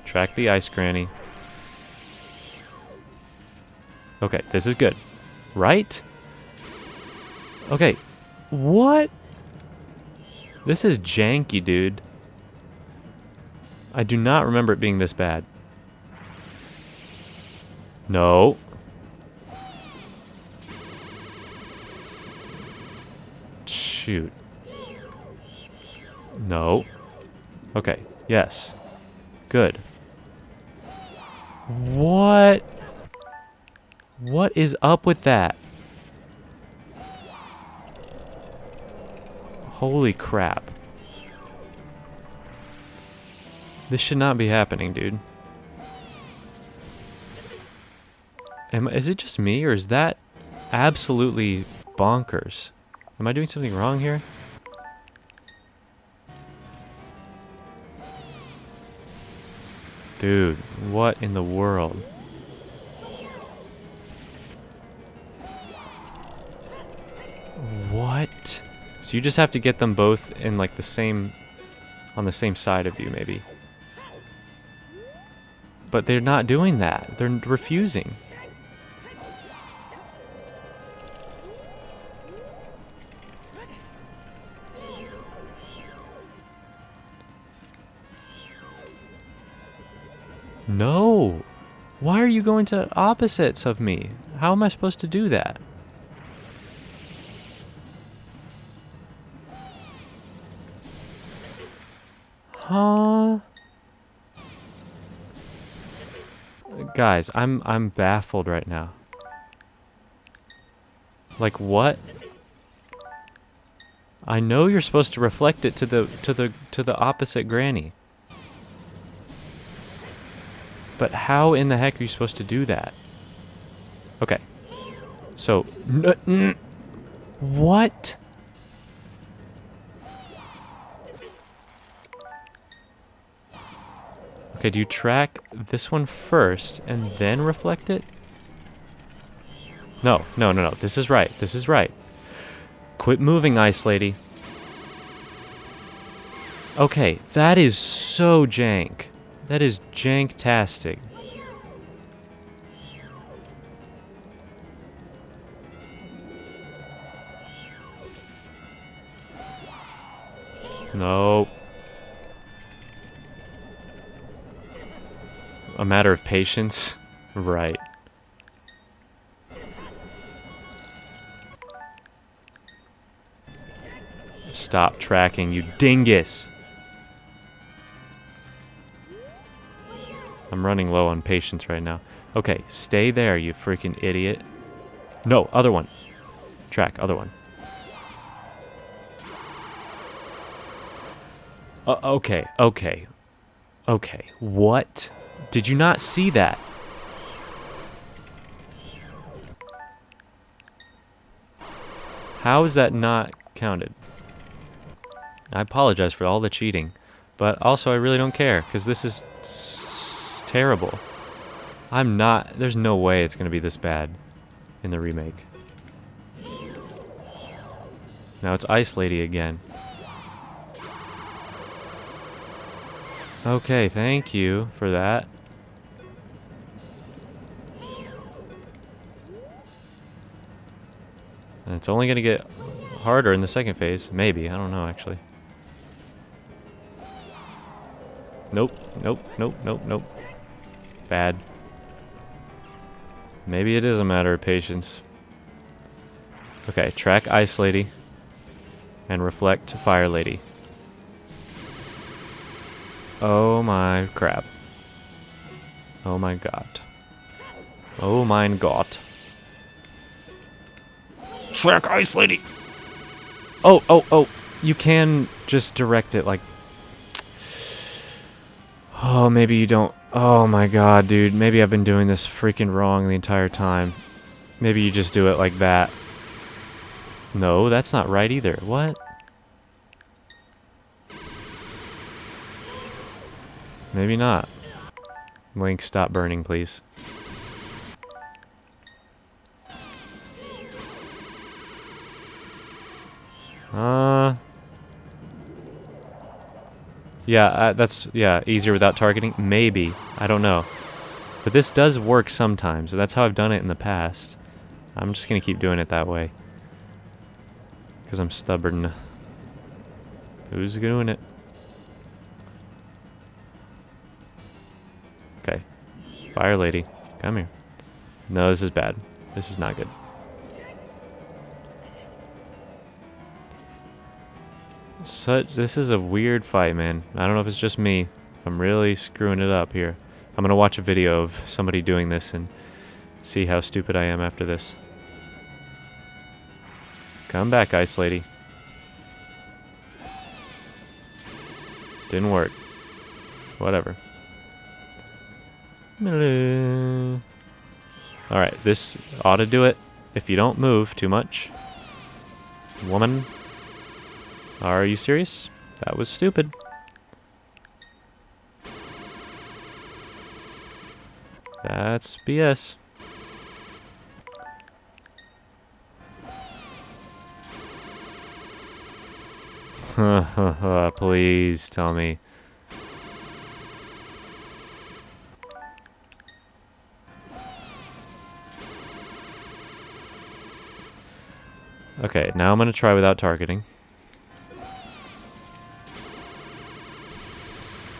Track the ice granny. Okay, this is good. Right? Okay. What? This is janky, dude. I do not remember it being this bad. No. Shoot. No. Okay. Yes. Good. What? What is up with that? Holy crap. This should not be happening, dude. Is it just me, or is that absolutely bonkers? Am I doing something wrong here? Dude, what in the world? What? So you just have to get them both in like the same, on the same side of you maybe. But they're not doing that. They're refusing. No! Why are you going to opposites of me? How am I supposed to do that? Huh? Guys, I'm baffled right now. Like what? I know you're supposed to reflect it to the opposite granny. But how in the heck are you supposed to do that? Okay. So, what? Okay, do you track this one first and then reflect it? No, no, no, no. This is right. This is right. Quit moving, Ice Lady. Okay, that is so jank. That is janktastic. Nope. A matter of patience? Right. Stop tracking, you dingus! I'm running low on patience right now. Okay, stay there, you freaking idiot. No, other one. Track, other one. Okay, okay. Okay, what? Did you not see that? How is that not counted? I apologize for all the cheating, but also I really don't care, because this is terrible. There's no way it's going to be this bad in the remake. Now it's Ice Lady again. Okay, thank you for that. And it's only going to get harder in the second phase. Maybe. I don't know, actually. Nope. Nope. Nope. Nope. Nope. Bad. Maybe it is a matter of patience. Okay, track Ice Lady. And reflect to Fire Lady. Oh my crap. Oh my god. Oh mein Gott. Track Ice Lady! Oh, oh, oh. You can just direct it like... Oh, maybe you don't... Oh my god, dude. Maybe I've been doing this freaking wrong the entire time. Maybe you just do it like that. No, that's not right either. What? Maybe not. Link, stop burning, please. Yeah, that's, yeah, easier without targeting? Maybe. I don't know. But this does work sometimes. That's how I've done it in the past. I'm just gonna keep doing it that way. Because I'm stubborn. Who's doing it? Okay. Fire Lady, come here. No, this is bad. This is not good. This is a weird fight, man. I don't know if it's just me. I'm really screwing it up here. I'm gonna watch a video of somebody doing this and see how stupid I am after this. Come back, Ice Lady. Didn't work. Whatever. Alright, this ought to do it if you don't move too much. Woman. Are you serious? That was stupid. That's BS. Please tell me. Okay, now I'm gonna try without targeting.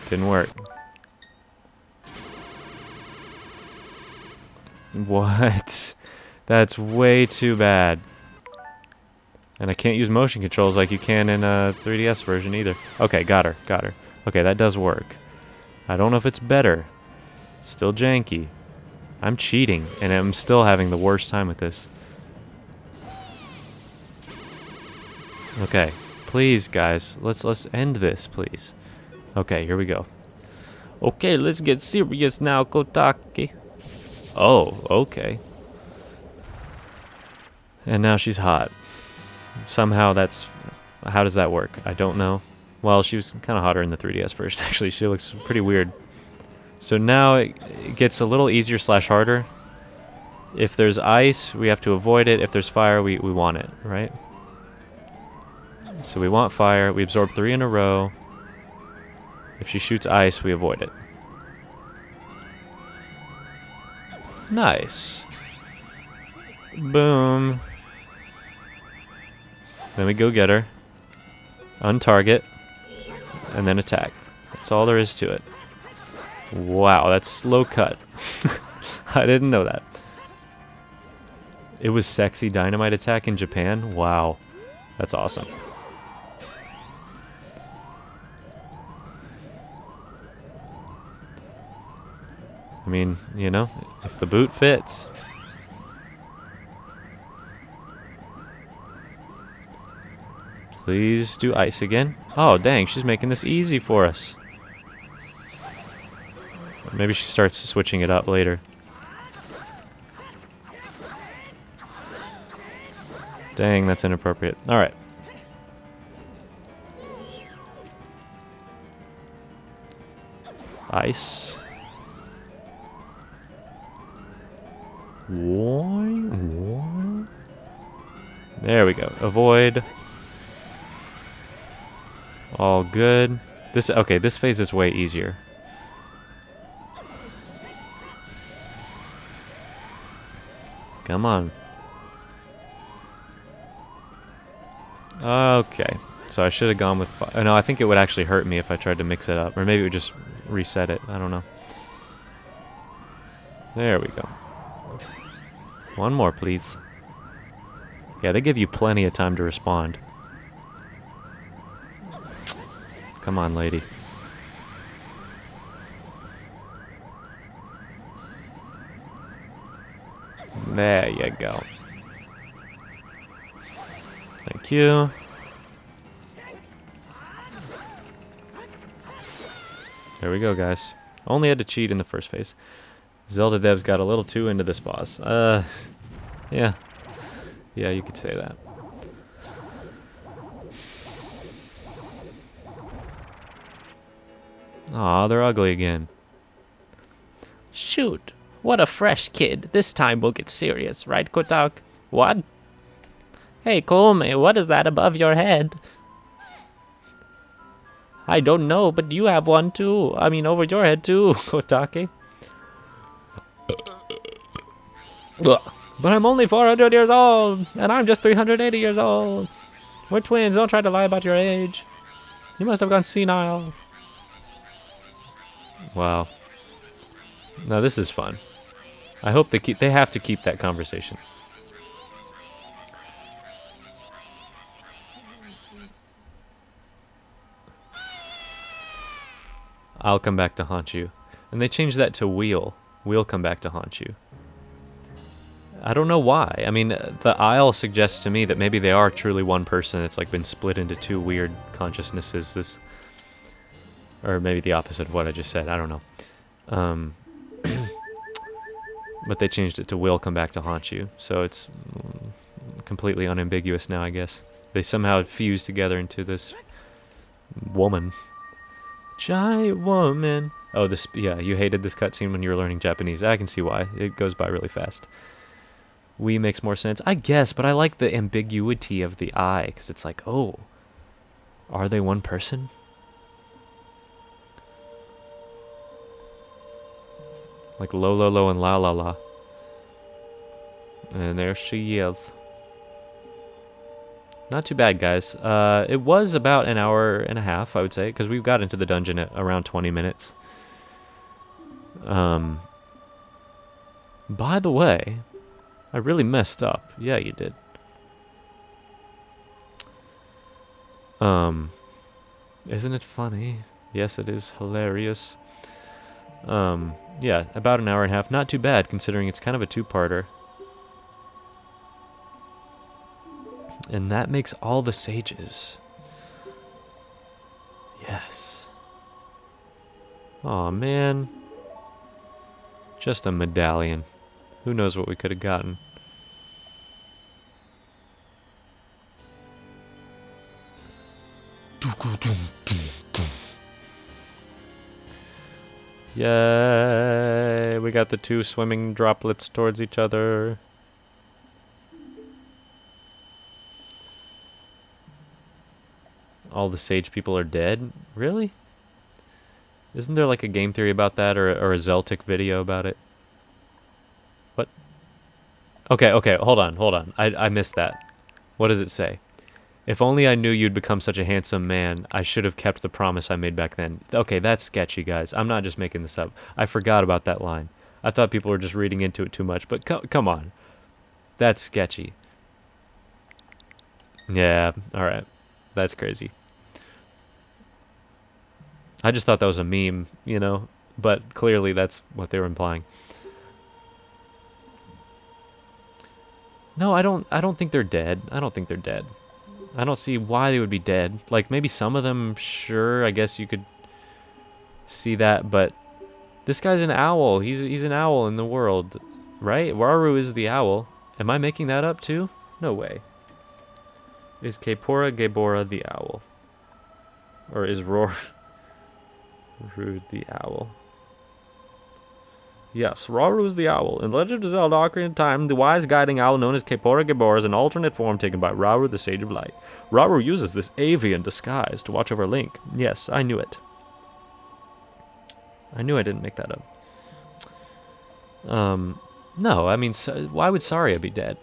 Didn't work. What? That's way too bad. And I can't use motion controls like you can in a 3DS version either. Okay, got her, got her. Okay, that does work. I don't know if it's better. Still janky. I'm cheating, and I'm still having the worst time with this. Okay, please, guys, let's end this, please. Okay, here we go. Okay, let's get serious now, Kotake. Oh, okay. And now she's hot. Somehow that's... How does that work? I don't know. Well, she was kind of hotter in the 3DS version, actually. She looks pretty weird. So now it gets a little easier / harder. If there's ice, we have to avoid it. If there's fire, we want it, right? So we want fire. We absorb 3 in a row. If she shoots ice, we avoid it. Nice. Boom. Then we go get her. Untarget. And then attack. That's all there is to it. Wow, that's slow cut. I didn't know that. It was sexy dynamite attack in Japan? Wow. That's awesome. I mean, you know, if the boot fits. Please do ice again. Oh, dang, she's making this easy for us. Maybe she starts switching it up later. Dang, that's inappropriate. Alright. Ice. There we go. Avoid. All good. Okay, this phase is way easier. Come on. Okay. So I should have gone with... No, I think it would actually hurt me if I tried to mix it up. Or maybe it would just reset it. I don't know. There we go. One more, please. Yeah, they give you plenty of time to respond. Come on, lady. There you go. Thank you. There we go, guys. Only had to cheat in the first phase. Zelda devs got a little too into this boss. Yeah. Yeah, you could say that. Aw, they're ugly again. Shoot, what a fresh kid. This time we'll get serious, right, Kotak? What? Hey, Kome, what is that above your head? I don't know, but you have one too. I mean, over your head too, Kotake. But I'm only 400 years old, and I'm just 380 years old. We're twins, don't try to lie about your age. You must have gone senile. Wow. Now this is fun. I hope they have to keep that conversation. I'll come back to haunt you. And they changed that to we'll. We'll come back to haunt you. I don't know why. I mean, the Isle suggests to me that maybe they are truly one person. It's like been split into two weird consciousnesses. This, or maybe the opposite of what I just said. I don't know. But they changed it to will come back to haunt you, so it's completely unambiguous now, I guess. They somehow fused together into this woman. Giant woman. Oh, this, yeah, you hated this cutscene when you were learning Japanese. I can see why. It goes by really fast. We makes more sense, I guess, but I like the ambiguity of the I, because it's like, oh, are they one person? Like lo lo lo and la la la. And there she is. Not too bad, guys. It was about an hour and a half, I would say, because we got into the dungeon at around 20 minutes. By the way, I really messed up. Yeah, you did. Isn't it funny? Yes, it is hilarious. Yeah, about an hour and a half. Not too bad, considering it's kind of a two-parter. And that makes all the sages. Yes. Aw, man. Just a medallion. Who knows what we could have gotten. Yay! We got the two swimming droplets towards each other. All the sage people are dead? Really? Isn't there like a game theory about that, or a Zeltic video about it? What? Okay, hold on. I missed that. What does it say? If only I knew you'd become such a handsome man, I should have kept the promise I made back then. Okay, that's sketchy, guys. I'm not just making this up. I forgot about that line. I thought people were just reading into it too much, but come on. That's sketchy. Yeah, alright. That's crazy. I just thought that was a meme, you know, but clearly that's what they were implying. No, I don't think they're dead. I don't think they're dead. I don't see why they would be dead. Like, maybe some of them, sure, I guess you could see that, but this guy's an owl. He's an owl in the world, right? Rauru is the owl. Am I making that up too? No way. Is Kaepora Gaebora the owl? Or is Rauru the owl? Yes, Rauru is the owl. In Legend of Zelda Ocarina of Time, the wise guiding owl known as Kaepora Gaebora is an alternate form taken by Rauru, the Sage of Light. Rauru uses this avian disguise to watch over Link. Yes, I knew it. I knew I didn't make that up. No, I mean, why would Saria be dead?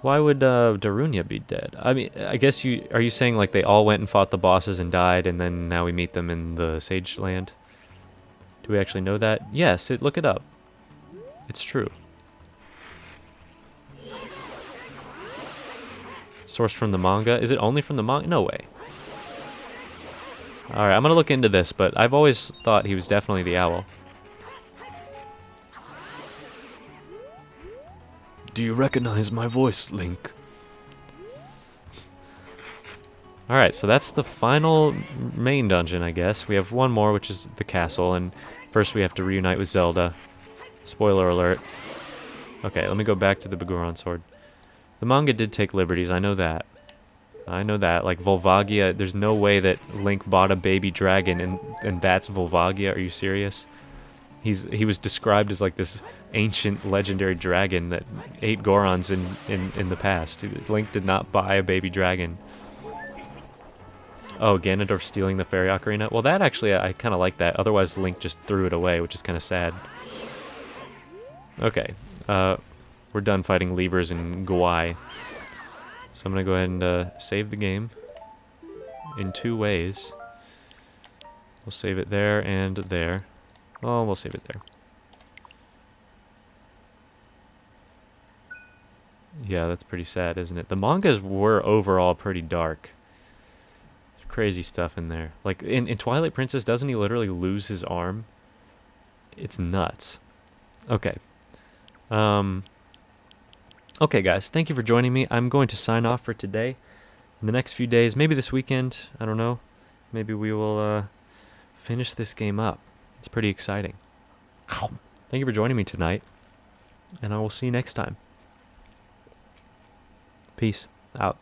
Why would Darunia be dead? I mean, I guess are you saying like they all went and fought the bosses and died, and then now we meet them in the Sage Land? Do we actually know that? Yes, look it up. It's true. Sourced from the manga? Is it only from the manga? No way. Alright, I'm gonna look into this, but I've always thought he was definitely the owl. Do you recognize my voice, Link? Alright, so that's the final main dungeon, I guess. We have one more, which is the castle, and first we have to reunite with Zelda. Spoiler alert. Okay, let me go back to the Beguron sword. The manga did take liberties, I know that. I know that. Like, Volvagia, there's no way that Link bought a baby dragon and that's Volvagia. Are you serious? He was described as like this ancient legendary dragon that ate Gorons in the past. Link did not buy a baby dragon. Oh, Ganondorf stealing the fairy ocarina? Well, that actually, I kind of like that. Otherwise, Link just threw it away, which is kind of sad. Okay. We're done fighting levers and Gouai. So I'm going to go ahead and save the game in two ways. We'll save it there and there. Oh, we'll save it there. Yeah, that's pretty sad, isn't it? The mangas were overall pretty dark. Crazy stuff in there. Like, in Twilight Princess, doesn't he literally lose his arm? It's nuts. Okay. Okay, guys, thank you for joining me. I'm going to sign off for today. In the next few days, maybe this weekend, I don't know, maybe we will finish this game up. It's pretty exciting. Thank you for joining me tonight, and I will see you next time. Peace out.